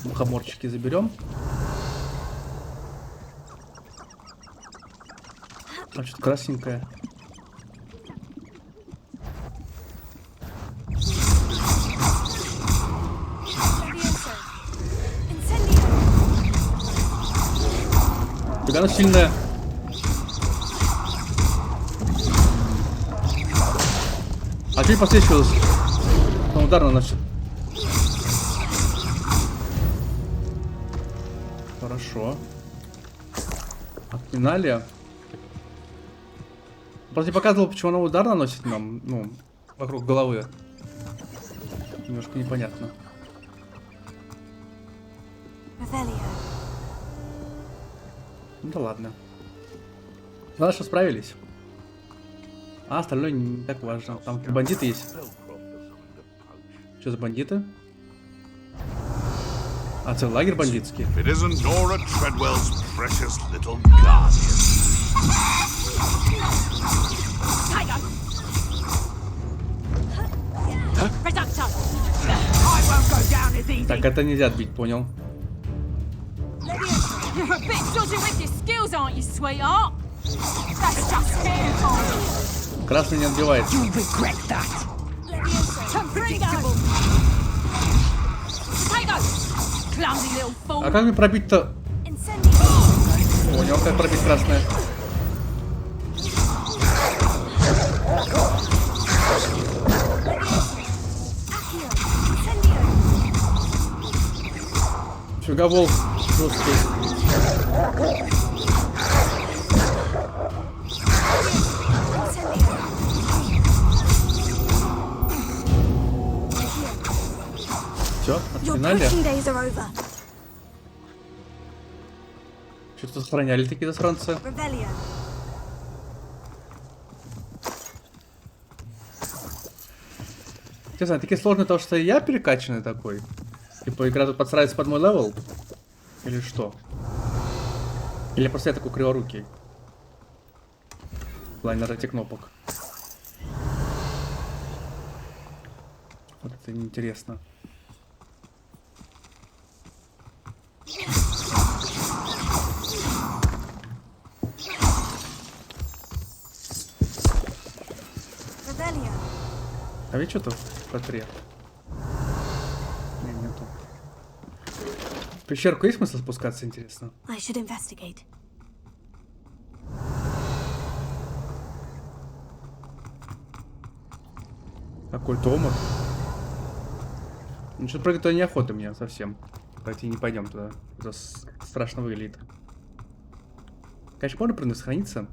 Мухоморчики заберем. А что-то красненькое. Фига, она сильная. А что не подсвечивалось? Он удар наносит. Хорошо. Отпинали. Просто не показывал, почему она удар наносит нам, ну, вокруг головы. Немножко непонятно. Ну да ладно. Главное, что справились. А остальное не так важно. Там бандиты есть. Что за бандиты? А, целый лагерь бандитский. Так, это нельзя отбить, понял. Красный не отбивает. А как мне пробить-то? Понял, как пробить красное. Фиговол жесткий. Все, отфинали. Что-то сохраняли такие засранцы. Не знаю, такие сложные, то что я перекачанный такой. Типа игра тут подстраивается под мой левел? Или что? Или просто я такой криворукий? В плане нажатия кнопок. Вот это неинтересно. А ведь что-то в патре? Не, нету. В пещерку есть смысл спускаться, интересно? Какой-то омут. Ну что-то прыгать туда неохота мне совсем. Давайте не пойдем туда. Это страшно выглядит. Конечно, можно прыгнуть, сохраниться.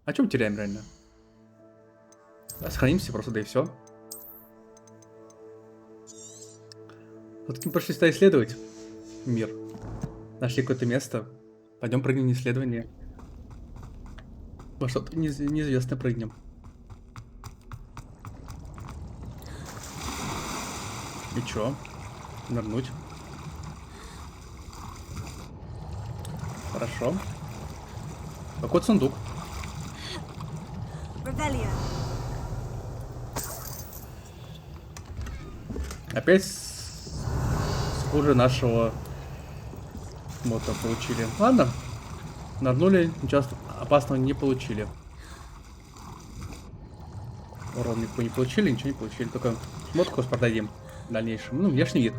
А что мы теряем реально? Да, сохранимся просто, да и все. Вот таким пошли сюда исследовать мир. Нашли какое-то место. Пойдем прыгнем на исследование. Во что-то неизвестно прыгнем. И чё? Нырнуть. Хорошо. Какой сундук? Опять хуже нашего мота получили. Ладно. Нырнули, ничего опасного не получили. Урон никакой не получили, ничего не получили. Только шмотку продадим в дальнейшем. Ну, внешний вид.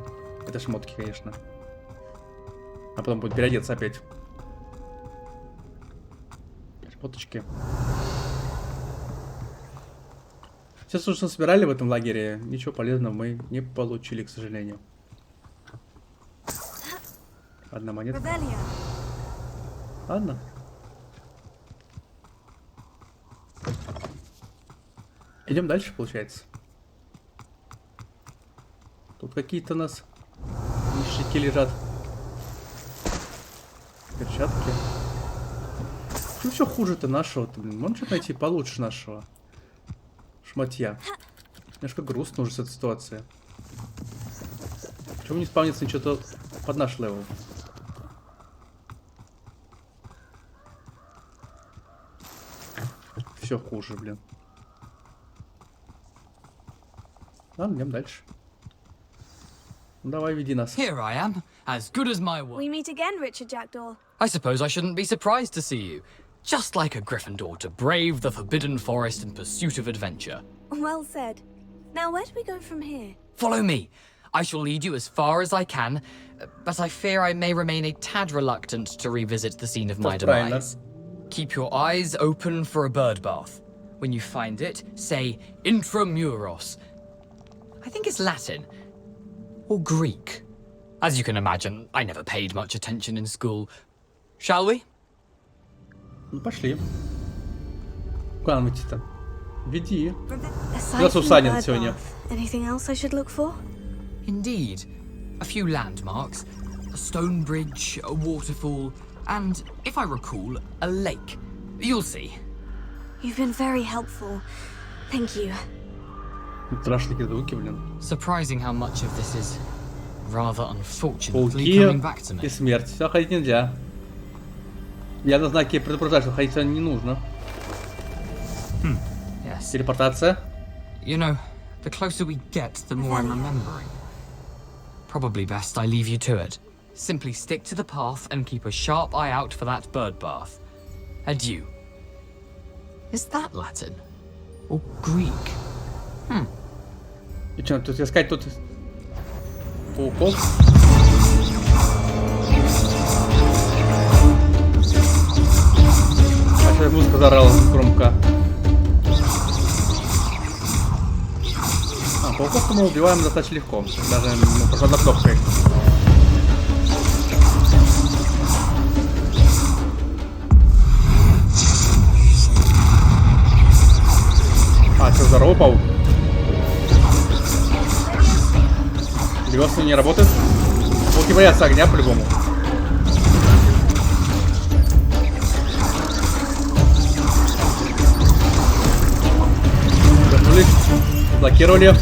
Это шмотки, конечно. А потом будет переодеться опять. Шмоточки. Все, что собирали в этом лагере, ничего полезного мы не получили, к сожалению. Одна монета. Ладно. Идем дальше, получается. Тут какие-то у нас ништяки лежат. Перчатки. Что все хуже-то нашего-то, блин? Можно что-то найти получше нашего шматья. Немножко грустно уже с этой ситуации. Почему не спавнится ничего под наш левел? Все хуже, блин. Ладно, идем дальше. Ну, давай, веди нас. Here I am, as good as my word. We meet again, Richard Jackdaw. I suppose I shouldn't be surprised to see you. Just like a Gryffindor to brave the Forbidden Forest in pursuit of adventure. Well said. Now, where do we go from here? Follow me. I shall lead you as far as I can, but I fear I may remain a tad reluctant to revisit the scene of my demise. Keep your eyes open for a bird bath. When you find it, say Intramuros. I think it's Latin. Or Greek. As you can imagine, I never paid much attention in school. Shall we? Ну, пошли. Куда нам идти-то? Веди. Aside from the bird bath, anything else I should look for? Indeed. A few landmarks. A stone bridge, a waterfall, and, if I recall, a lake. You'll see. You've been very helpful. Thank you. Страшные звуки, блин. Surprising how much of this is rather unfortunately coming back to me. И смерть. Сюда ходить нельзя. Я на знаке предупреждаю, что ходить сюда не нужно. Yes. Телепортация. You know, the closer we get, the more I'm remembering. Probably best I leave you to it. Simply stick to the path and keep a sharp eye out for that bird bath. Adieu. Is that Latin? Or Greek? И что, тут искать тут пауков? А сейчас музыка заорала громко. Пауков мы убиваем достаточно легко. Даже просто одной кнопкой. А, все, здорово, паук. Весны не работают. Пауки боятся огня по-любому. Вернулись. Блокировали.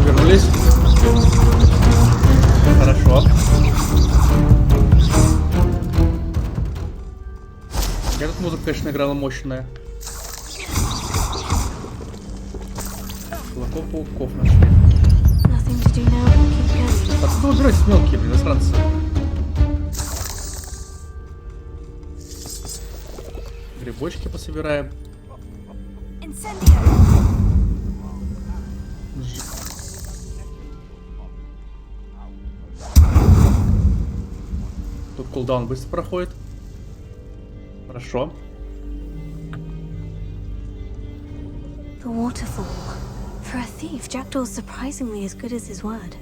Вернулись. Хорошо. Эта музыка, конечно, играла мощная. Пауков нашли. Откуда убирать мелкие, блин, иностранцы? Грибочки пособираем. Тут кулдаун быстро проходит. Хорошо. The waterfall. For a thief, Jackdaw's surprisingly as good as his word.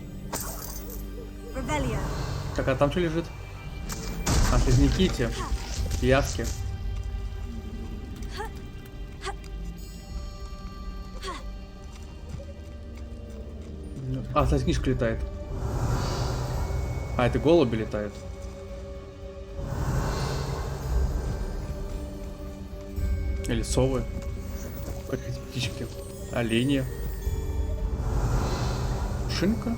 Revelio. Так, а там что лежит? А, слизняки те. Пиявки. А, слизничка летает. А, это голуби летают. Или совы. Как эти птички. Олени. Шинка.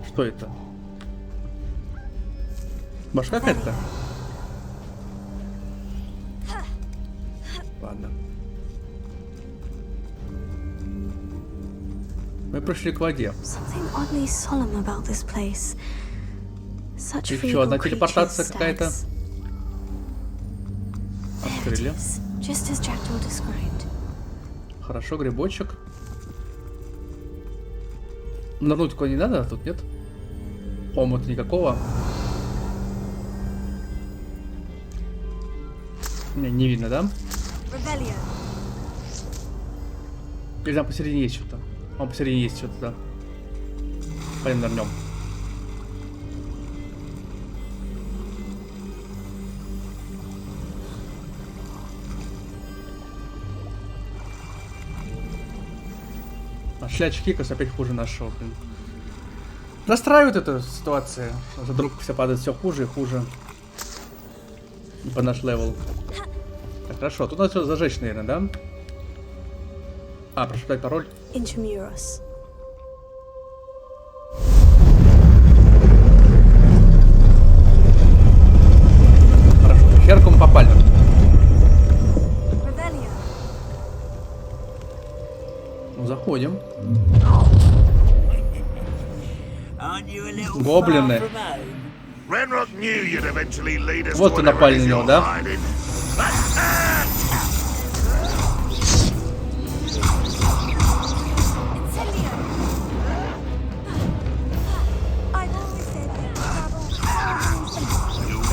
Что это? Башка какая-то? Ладно. Мы пришли к воде. Еще одна телепортация какая-то. Открыли. Хорошо, грибочек. Нырнуть куда не надо, тут нет. Омута никакого. Не видно, да? Или там посередине есть что-то. Он посередине есть что-то, да. Пойдем нырнем. Нашли очки, кос опять хуже нашего, блин. Расстраивает эта ситуация. Вдруг все падает все хуже и хуже. По наш левел. Так, хорошо, тут надо все зажечь, наверное, да? А, прочитать пароль. Intramuros. Хорошо, в пещерку мы попали. Ну, заходим. Гоблины. Вот ты напали на него, да?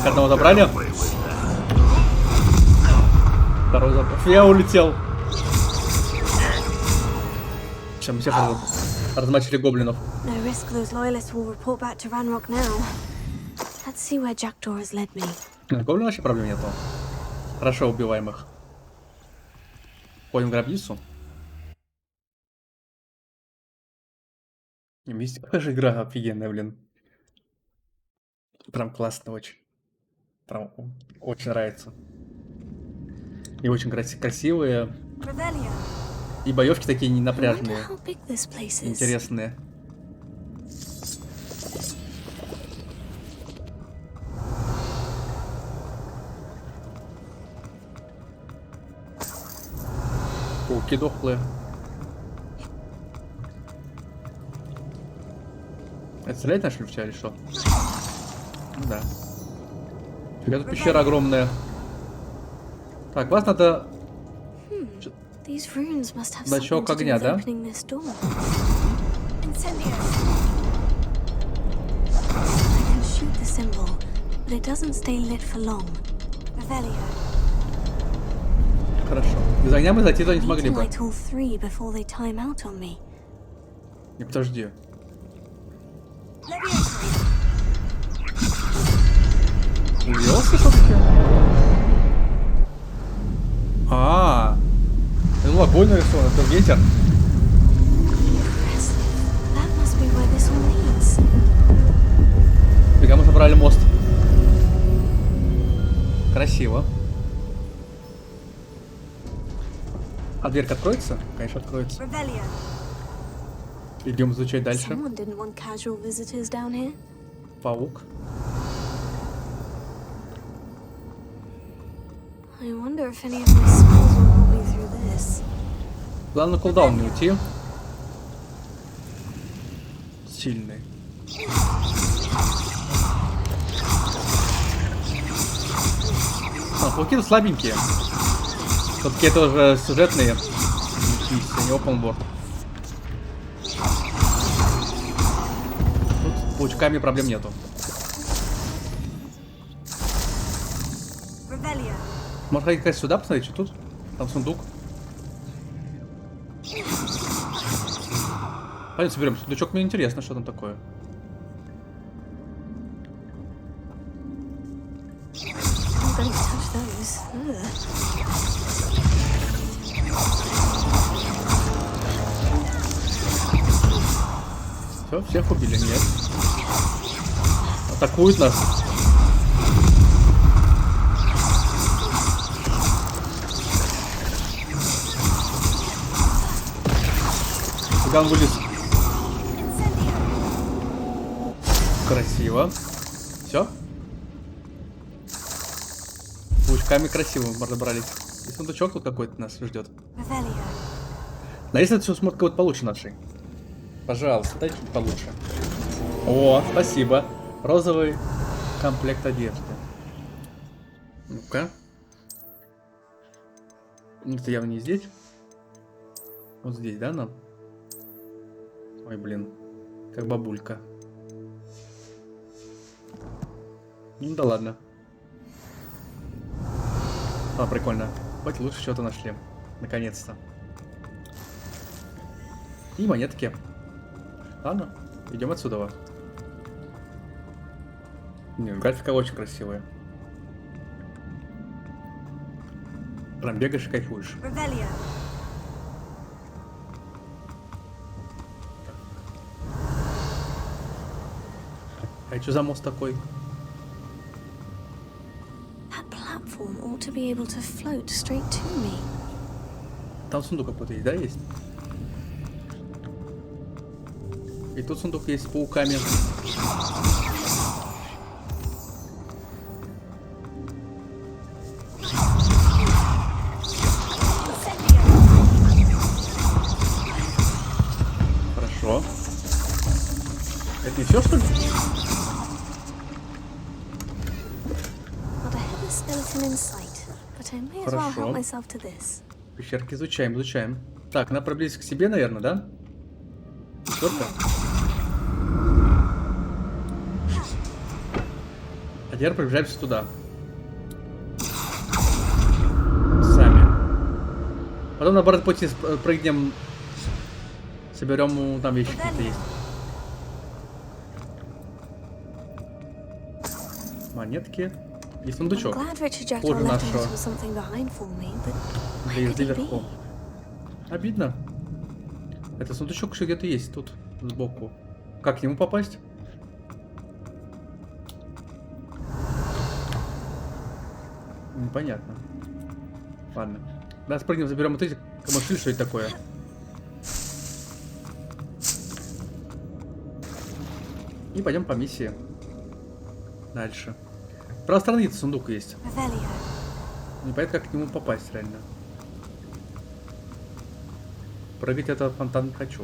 Одного забрали? Второй забрал. Я улетел. Сейчас мы всех размочили гоблинов. Гоблин вообще проблем нету. Хорошо, убиваем их. Ходим в гробницу. Какая же игра офигенная, блин. Прям классно очень. Прям очень нравится. И очень красивые. И боевки такие ненапряжные. Интересные. Пауки дохлые. Стрелять нашли в тебя или что? Ну да. Фига, тут пещера огромная. Так, вас надо... Значок огня, да? Хорошо. Без огня мы зайти туда не смогли бы. Не, подожди. Увелся все-таки? Это огонь нарисован, это ветер. Фига, мы собрали мост. Красиво. А дверка откроется? Конечно, откроется. Идем изучать дальше. Паук. Главное, кулдаун не уйти. Сильный. Пауки тут слабенькие. Все-таки это уже сюжетные миссии, не open world. Тут с паучками проблем нету. Может ходить как сюда посмотреть, что тут? Там сундук. Пойдем соберем сундучок, мне интересно, что там такое. Все, всех убили, нет. Атакуют нас. Ган вылез. Красиво. Все. Паучками красиво мы разобрались. И сундучок тут какой-то нас ждет. Да, если это все смотрит кого-то получше нашей. Пожалуйста, дайте чуть получше. О, спасибо. Розовый комплект одежды. Ну-ка. Никто явно не здесь. Вот здесь, да, нам? Ой, блин. Как бабулька. Ну да ладно. А, прикольно. Хоть лучше что-то нашли. Наконец-то. И монетки. Ладно, идем отсюда. Нет, графика очень красивая. Прям бегаешь и кайфуешь. А что за мост такой? Там сундук какой-то есть, да, есть? И тут сундук есть с пауками. Хорошо. Это не все, что ли? Хорошо. Пещерки изучаем, изучаем. Так, надо приблизиться к себе, наверное, да? Только. А теперь приближаемся туда. Сами. Потом на обратном пути прыгнем. Соберем, там вещи какие-то есть. Монетки. И сундучок. Позже нашего. Для езды верхом. Обидно. Это сундучок еще где-то есть тут, сбоку. Как к нему попасть? Непонятно. Ладно. Да, спрыгнем, заберем вот эти камыши, что это такое. И пойдем по миссии. Дальше. С правой стороны сундук есть. Непонятно, как к нему попасть реально. Прыгать этот фонтан не хочу.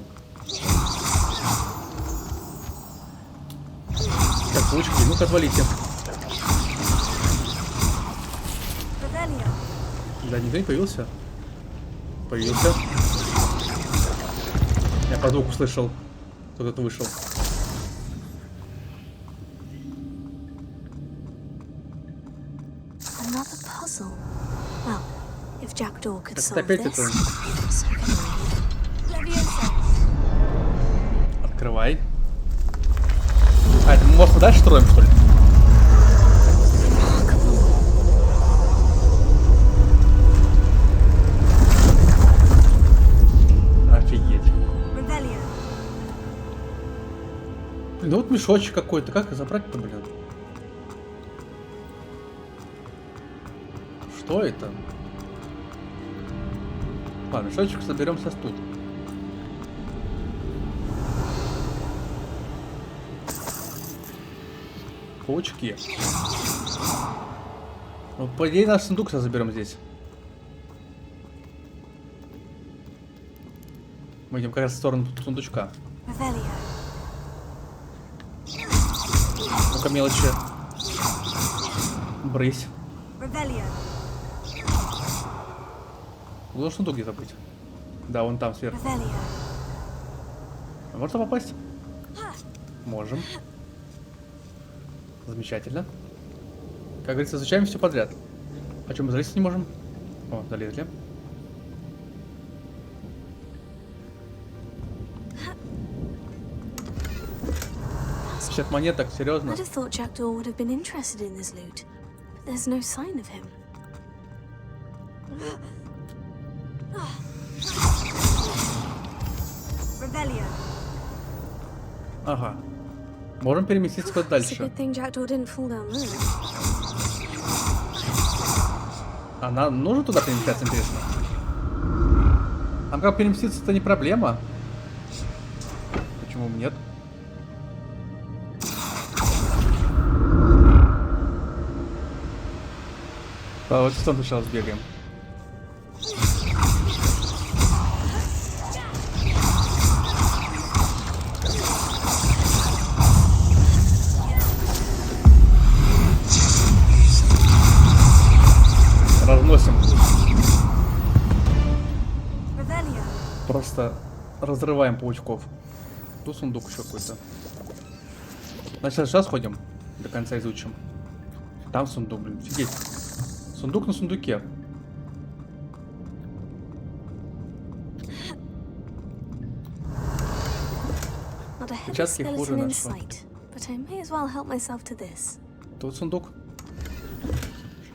Так, паучки, ну-ка отвалите. Да, никто не появился? Появился. Я по звуку слышал. Кто-то вышел. Another puzzle. Well, if Jackdaw could Так solve опять this, это. so can I. Открывай. А, это мы мост дальше строим, что ли? Офигеть. Блин, ну вот мешочек какой-то. Как забрать-то, блин? Что это? Ладно, мешочек соберем со стул. Паучки. Ну, по идее, наш сундук сейчас заберем здесь. Мы идем как раз в сторону сундучка. Ну-ка, мелочи. Брысь. Должен сундук где-то быть. Да, вон там сверху. А можно попасть? Можем. Замечательно. Как говорится, изучаем все подряд. А что, мы залезть не можем? О, залезли. Сейчас монеток, серьезно. I'd have thought Jackdaw would have been interested in this loot, but there's no sign of him. Ага. Можем переместиться куда It's a дальше. good thing Jackdaw didn't fall down there. А нам нужно туда перемещаться, интересно? Нам как переместиться, это не проблема. Почему нет? А вот что сначала сбегаем. Разносим. Просто разрываем паучков. Тут сундук еще какой-то. Значит, сейчас ходим. До конца изучим. Там сундук, блин. Офигеть. Сундук на сундуке. Перчатки хуже нашего. Тут сундук.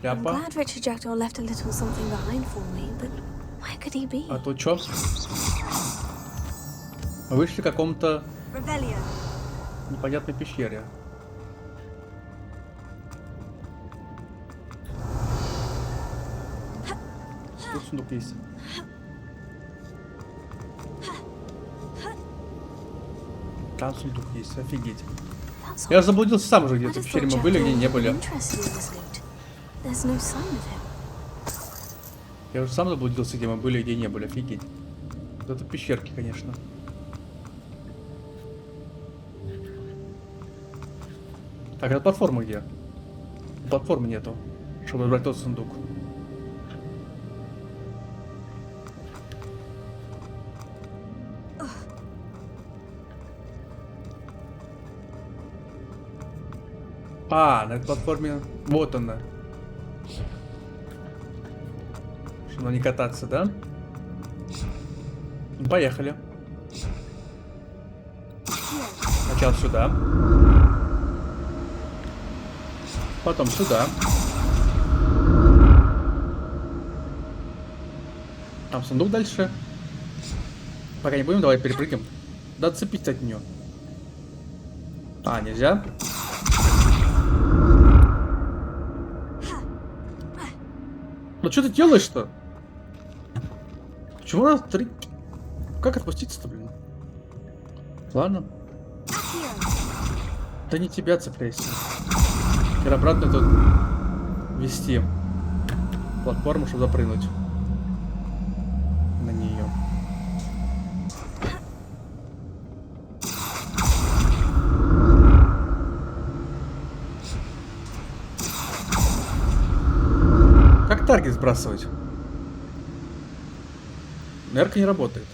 I'm Шляпа. glad Richard Jackdaw left a little something behind for me, but where could he be? А тут что? Мы вышли в каком-то непонятной пещере. Тут сундук есть. Там сундук есть, офигеть. Я же заблудился сам уже где-то в пещере мы были, где не были. Я уже сам заблудился, где мы были, где не были, офигеть. Вот это пещерки, конечно. Так, а платформа где? Платформы нету, чтобы выбрать тот сундук. А, на этой платформе. Вот она. Чтобы не кататься, да? Ну, поехали. Сначала сюда. Потом сюда. Там сундук дальше. Пока не будем, давай перепрыгнем. Да отцепить от нее. А, нельзя. Ну что ты делаешь-то? Почему у нас 3? Как отпуститься-то, блин? Ладно. Да не тебя цепляйся. Теперь обратно тут вести платформу, чтобы запрыгнуть на нее. как таргет сбрасывать? Нерка не работает.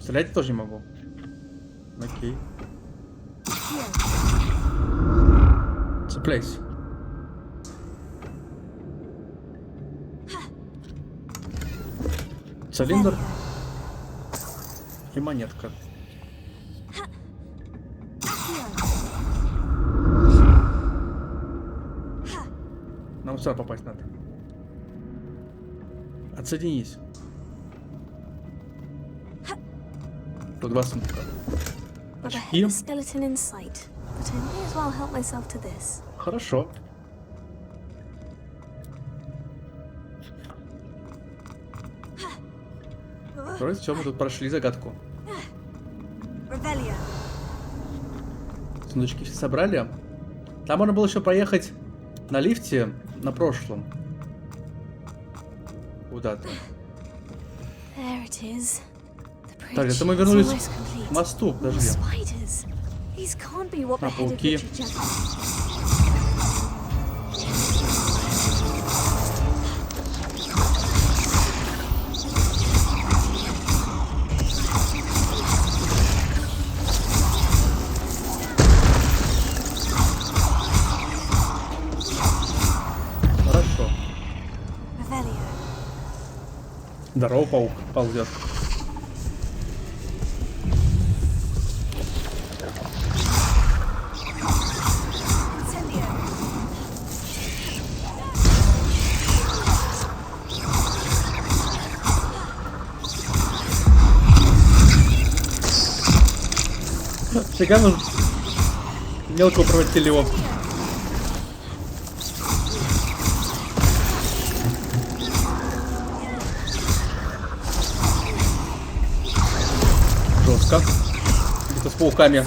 Стрелять тоже не могу. Окей. Цепляйся. Цилиндр. И монетка. Нам сюда попасть надо. Отсоединись. Тут 2 сундука. Очки. Хорошо. Вроде все, мы тут прошли загадку. Сундучки все собрали. Там можно было еще проехать на лифте на прошлом. Куда-то. Так, это мы вернулись к мосту, подожди. На пауки. Хорошо. Здорово, паук ползет. Фига мы мелко проводили его. Жестко. Это с пауками.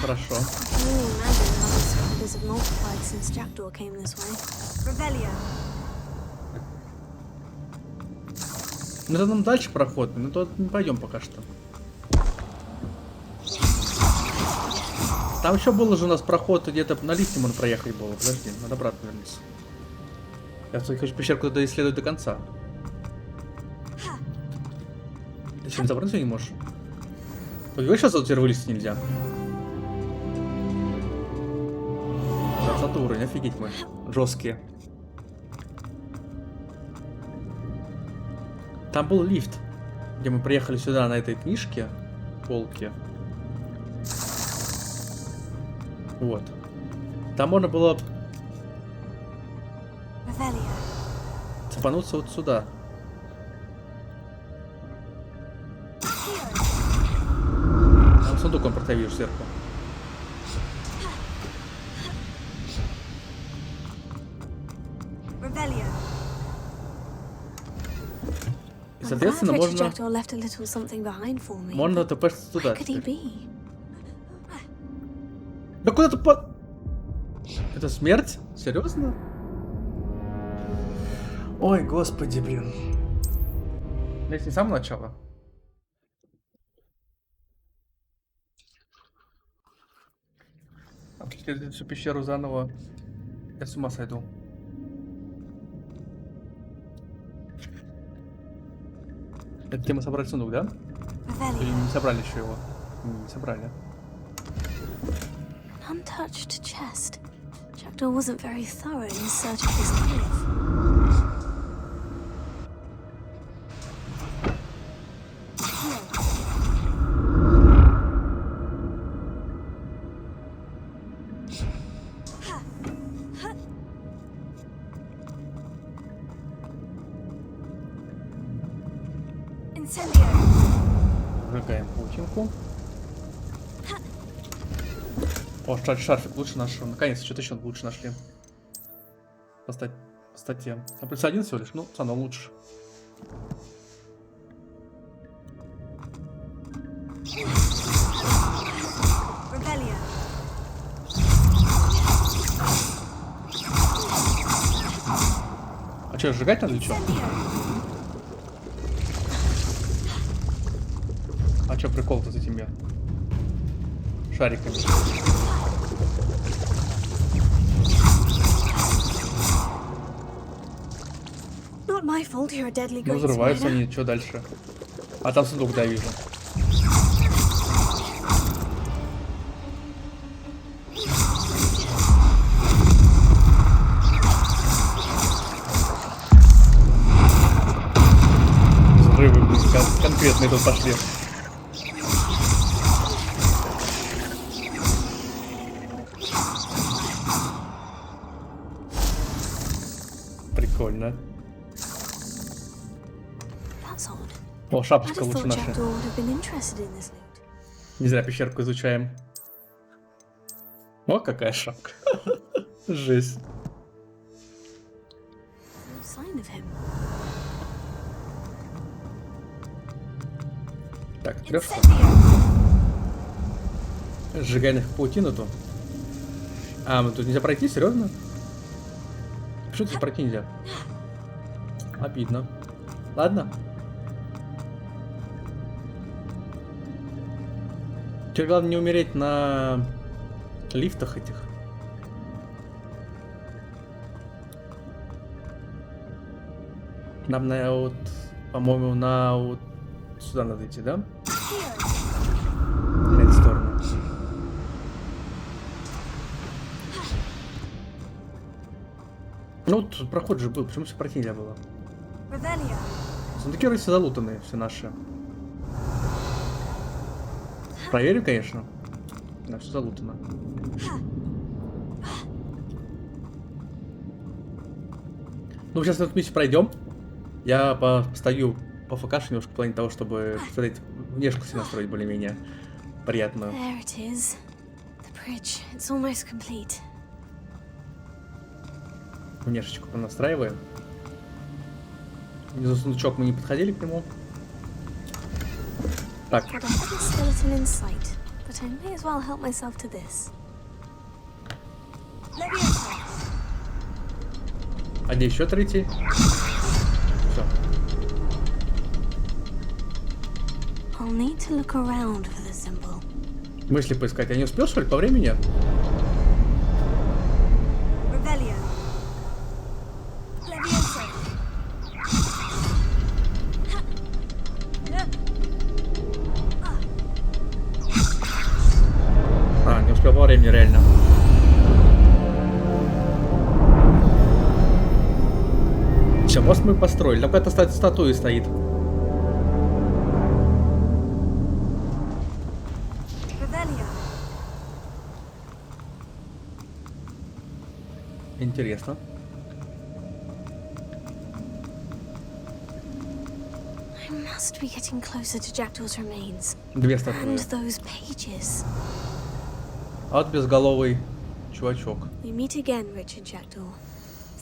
Хорошо. Ну это нам дальше проход, но то не пойдем пока что. Там еще был же у нас проход, где-то на лифте можно проехать было. Подожди, надо обратно вернуться. Я хочу пещерку туда исследовать до конца. Ты чем забраться не можешь? Ой, сейчас вот вылезть нельзя. 20 уровень, офигеть мы. Жесткие. Там был лифт, где мы приехали сюда на этой книжке, полке. Вот. Там можно было цепануться вот сюда. Там сундук он протавишь сверху. И, соответственно, можно тпшиться туда. Да куда ты по... Это смерть? Серьезно? Ой, господи, блин. Здесь не с самого начала. Обследовать всю пещеру заново. Я с ума сойду. Это где мы собрали сундук, да? Или не собрали еще его? Не собрали. Untouched chest. Jackdaw wasn't very thorough in his search of his cave. Сжигаем паутинку. О, шарфик лучше нашего. Наконец-то что-то еще лучше нашли. По статье. А плюс 1 всего лишь, ну, все равно лучше. А что, сжигать надо или что? А что прикол-то с этими шариками? Not my fault you're a deadly Ну, great взрываются spider. они, что дальше? А там сундук, да, вижу. Взрывы, блин, конкретные тут пошли. Прикольно. That's odd. О, I'd шапочка have лучше thought наша. Jackdaw would have been interested in this loot. Не зря пещерку изучаем. О, какая шапка. Жесть. No sign of him. Так, трёшка. Сжигай их паутину тут. А, мы тут нельзя пройти, серьезно? Что тут пройти нельзя? Обидно. Ладно. Теперь главное не умереть на лифтах этих. Нам на вот, по-моему, на вот сюда надо идти, да? На эту сторону. Ну вот проход же был, почему все пройти нельзя было? Сундуки вроде все залутанные, все наши. Проверим, конечно. Да, все залутано. Ну, сейчас эту миссию пройдем. Я постою по ФКш немножко в плане того, чтобы посмотреть, внешку себе настроить более-менее приятную. There it is. The bridge. It's almost complete. Внешечку настраиваем. Внизу сундучок, мы не подходили к нему. Так. Got a hidden skeleton in sight, but I may as well help myself to this. А где еще третий? Все. I'll need to look around for the symbol. Мысли поискать. Я не успел, что ли, по времени? А, не успел по времени, реально. Все, мост мы построили. Там какая-то статуя стоит. Интересно. I must be getting closer to Jackdaw's remains. Две статуи. And those pages. А вот безголовый чувачок. We meet again, Richard Jackdaw.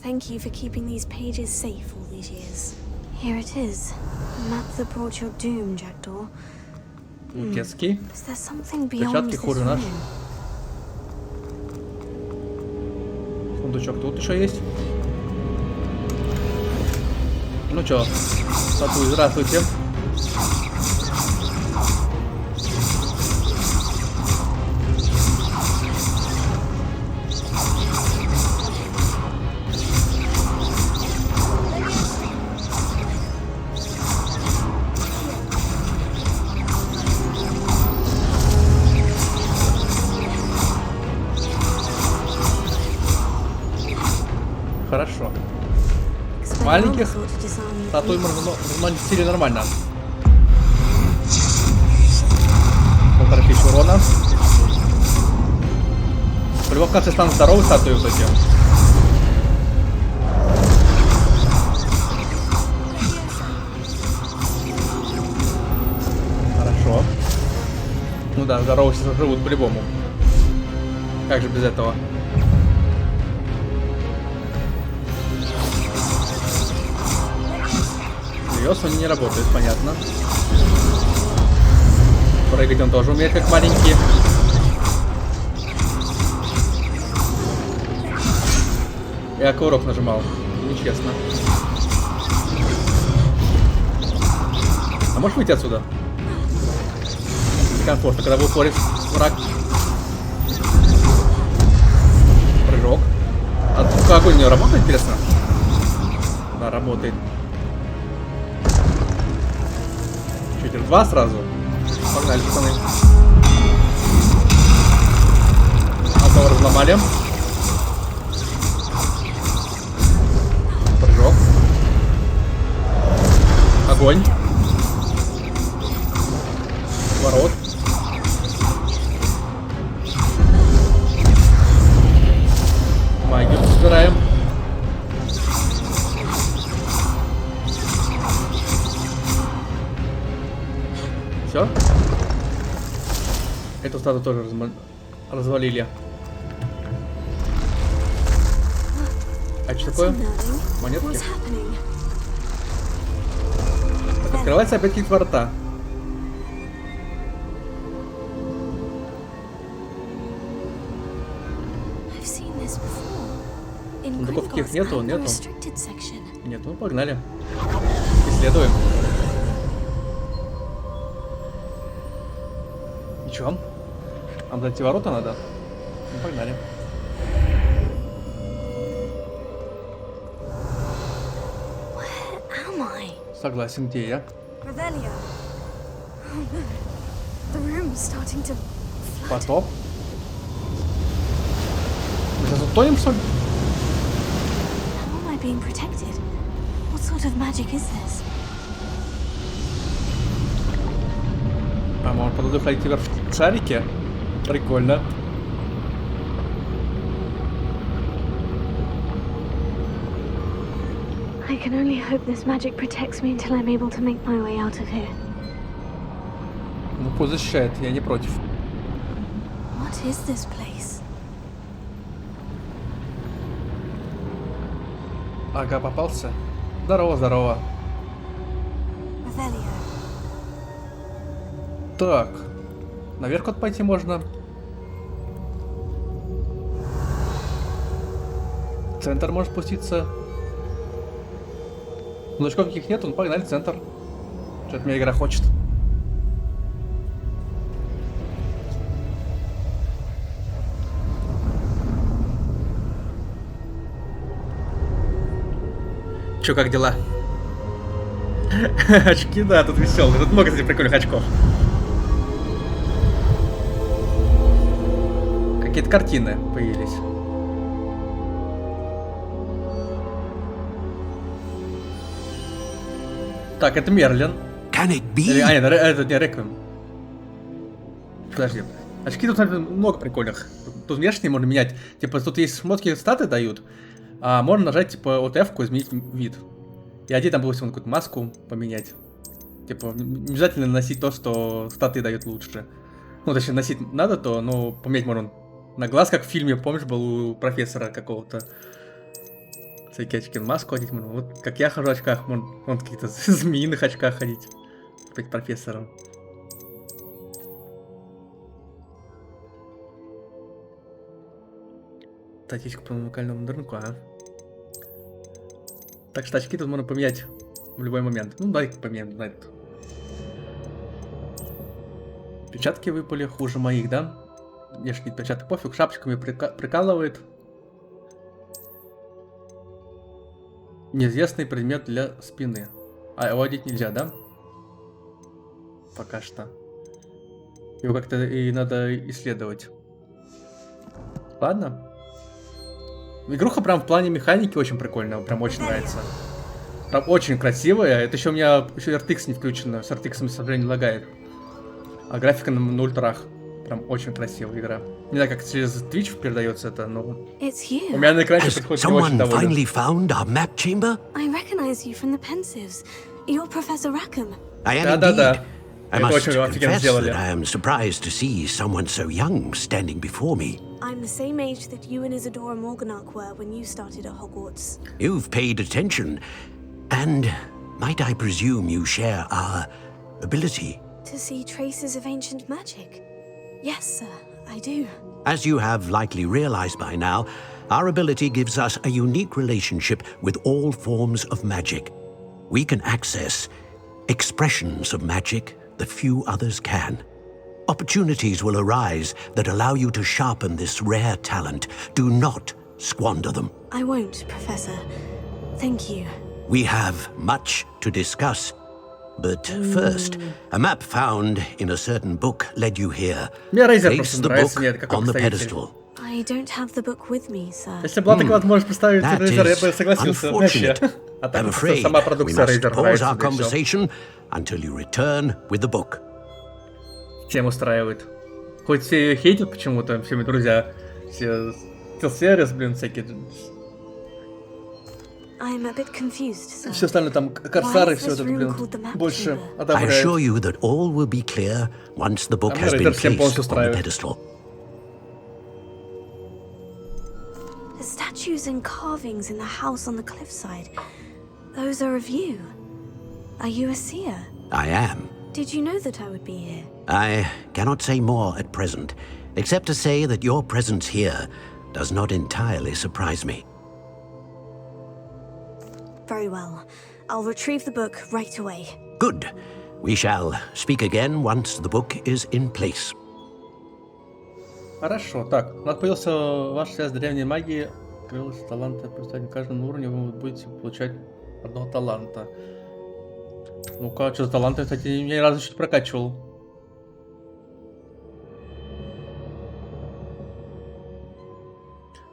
Thank you for keeping these pages safe all these years. Here it is. A map that brought your doom, Jackdaw. Детский. Is there something beyond Перчатки this хуже наш. room? Сундучок тут еще есть. Ну чё, статуи, здравствуйте. Хорошо. Маленьких статуй можно размонтировать нормально. 1500 урона. При в конце станут здоровые статуи вот эти. Хорошо. Ну да, здоровые сейчас живут по-любому. Как же без этого? Он не работает, понятно. Прыгать он тоже умеет, как маленький. Я курок нажимал. нечестно. А можешь выйти отсюда? Комфортно, когда в упоре враг. Прыжок. А огонь не работает, интересно? Да, работает. Читер 2 сразу. Погнали, пацаны. Одного разломали. Прыжок. Огонь. Ворот. Магию собираем. Все? Эту статую тоже развалили. А что такое? Монетки? Так, открывается опять какие-то ворота. Сундуков каких нету? Нету. Нет, ну погнали. Исследуем. И чё? Нам дойти ворота надо? Ну погнали. Согласен, где я? Потоп? Мы сейчас утонем, что ли? Being protected. What sort of magic is this? А можно пододухать тебя в шарике? Прикольно. I can only hope this magic protects me until I'm able to make my way out of here. Ну пусть защищает, я не против. What is this place? Ага, попался. Здорово, здорово. Так. Наверх вот пойти можно. В центр может спуститься. Сундучков каких нету, ну погнали в центр. Что-то меня игра хочет. Чё, как дела? Очки, да, тут веселые. Тут много, кстати, прикольных очков. Какие-то картины появились. Так, это Мерлин. Это не Реквием. Подожди. Очки тут много прикольных. Тут внешне можно менять. Типа, тут есть шмотки, статы дают. А можно нажать, типа, вот F-ку, изменить вид. И одеть там, допустим, какую-то маску поменять. Типа, не обязательно носить то, что статы дают лучше. Ну, точнее, носить надо то, но поменять можно на глаз, как в фильме, помнишь, был у профессора какого-то. Всякие очки, маску одеть можно. Вот как я хожу в очках, можно вон какие-то змеиных очках ходить. Опять профессором. Статичка по уникальному рынку, а? Так что очки тут можно поменять в любой момент. Ну, дай поменяем на это. Перчатки выпали, хуже моих, да? Внешние перчатки пофиг, шапочками прикалывает. Неизвестный предмет для спины. А его одеть нельзя, да? Пока что. Его как-то и надо исследовать. Ладно. Игруха прям в плане механики очень прикольная, прям очень нравится. Прям очень красивая. Это еще у меня еще RTX не включено. С RTX, к сожалению, лагает. А графика на ультрах. Прям очень красивая игра. Не знаю, как через Twitch передается это, но... У меня на экране приходит очень довольно. I recognize you from the Pensives. You're Professor Rackham. Да-да-да. I must confess that I am surprised to see someone so young standing before me. I'm the same age that you and Isadora Morganach were when you started at Hogwarts. You've paid attention, and might I presume you share our ability? To see traces of ancient magic? Yes, sir, I do. As you have likely realized by now, Our ability gives us a unique relationship with all forms of magic. We can access expressions of magic that few others can. Opportunities will arise that allow you to sharpen this rare talent. Do not squander them. I won't, Professor. Thank you. We have much to discuss. But first, a map found in a certain book led you here. Place the book on the pedestal. I don't have the book with me, sir. Если была такая возможность поставить Razer, я бы согласился вообще. А I'm так afraid сама we продукция must Razer pause our нравится, да и всё. conversation until you return with the book. Всем устраивает. Хоть все ее хейтят почему-то, все мои друзья. Все Телсервис, блин, всякие. I'm a bit confused, sir. Все остальное там, корсары, все это, блин, больше I одобряют. assure you that all will be clear once the book has been placed on the pedestal. The statues and carvings in the house on the cliffside. Those are of you. Are you a seer? I am. Did you know that I would be here? I cannot say more at present, except to say that your presence here does not entirely surprise me. Very well. I'll retrieve the book right away. Good. We shall speak again once the book is in place. Хорошо, так, у нас появился ваша связь с древней магией, открылся таланты, просто на каждом уровне вы будете получать одного таланта. Ну-ка, что за таланты, кстати, я ни разу чуть прокачивал.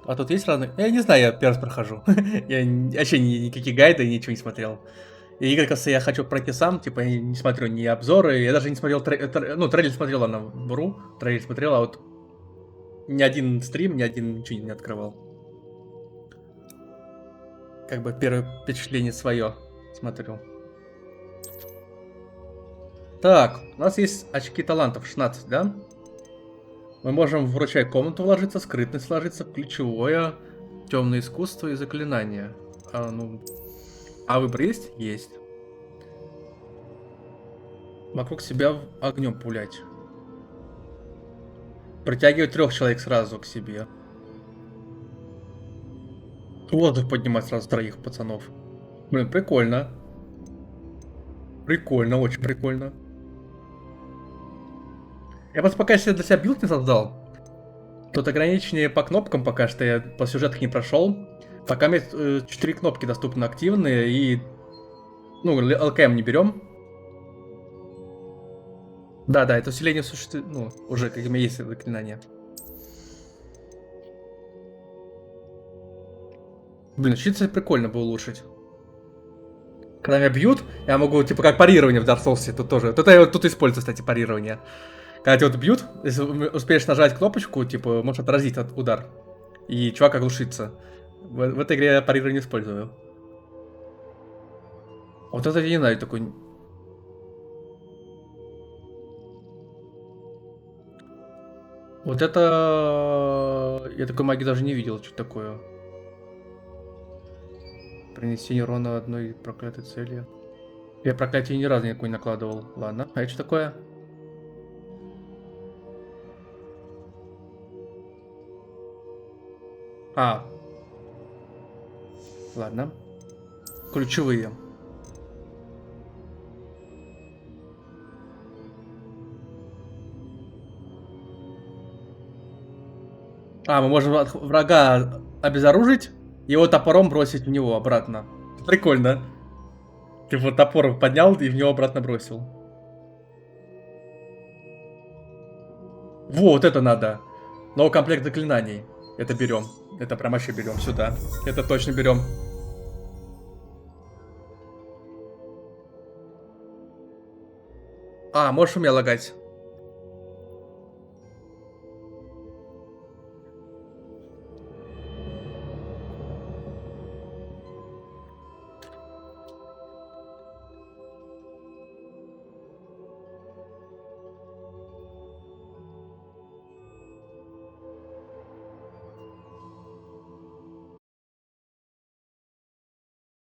А тут есть разные? Я не знаю, я первый раз прохожу. Я вообще никакие гайды, ничего не смотрел. И игры, кажется, я хочу пройти сам, типа, я не смотрю ни обзоры, я даже не смотрел, трейлер смотрел, она вру, трейлер смотрел, а вот ни один стрим, ни один ничего не открывал. Как бы первое впечатление свое смотрю. Так, у нас есть очки талантов, 16, да? Мы можем в вручай комнату вложиться, скрытность вложиться, ключевое, темное искусство и заклинание. А выбор есть? Есть. Вокруг себя огнем пулять. Притягивать 3 человек сразу к себе. Воздух поднимать сразу 3 пацанов. Блин, прикольно. Прикольно, очень прикольно. Я просто пока себе для себя билд не создал. Тут ограничение по кнопкам пока что, я по сюжетке не прошел. Пока мне 4 кнопки доступны активные и... Ну, ЛКМ не берем. Да, это усиление существует, ну, уже как у меня есть заклинание. Блин, щит, кстати, прикольно бы улучшить. Когда меня бьют, я могу, типа, как парирование в Dark Souls, тут тоже. Тут используется, кстати, парирование. Когда тебя вот бьют, если успеешь нажать кнопочку, типа, можешь отразить удар. И чувак оглушится. В этой игре я парирование использую. Вот это я не знаю, такой... Вот это... Я такой магии даже не видел, что такое. Принесение урона одной проклятой цели. Я проклятие ни разу никакой не накладывал. Ладно, а это что такое? Ладно. Ключевые. Мы можем врага обезоружить, его топором бросить в него обратно. Прикольно. Ты вот топор поднял и в него обратно бросил. Вот это надо. Новый комплект заклинаний. Это берем. Это прям вообще берем сюда. Это точно берем. Можешь у меня лагать.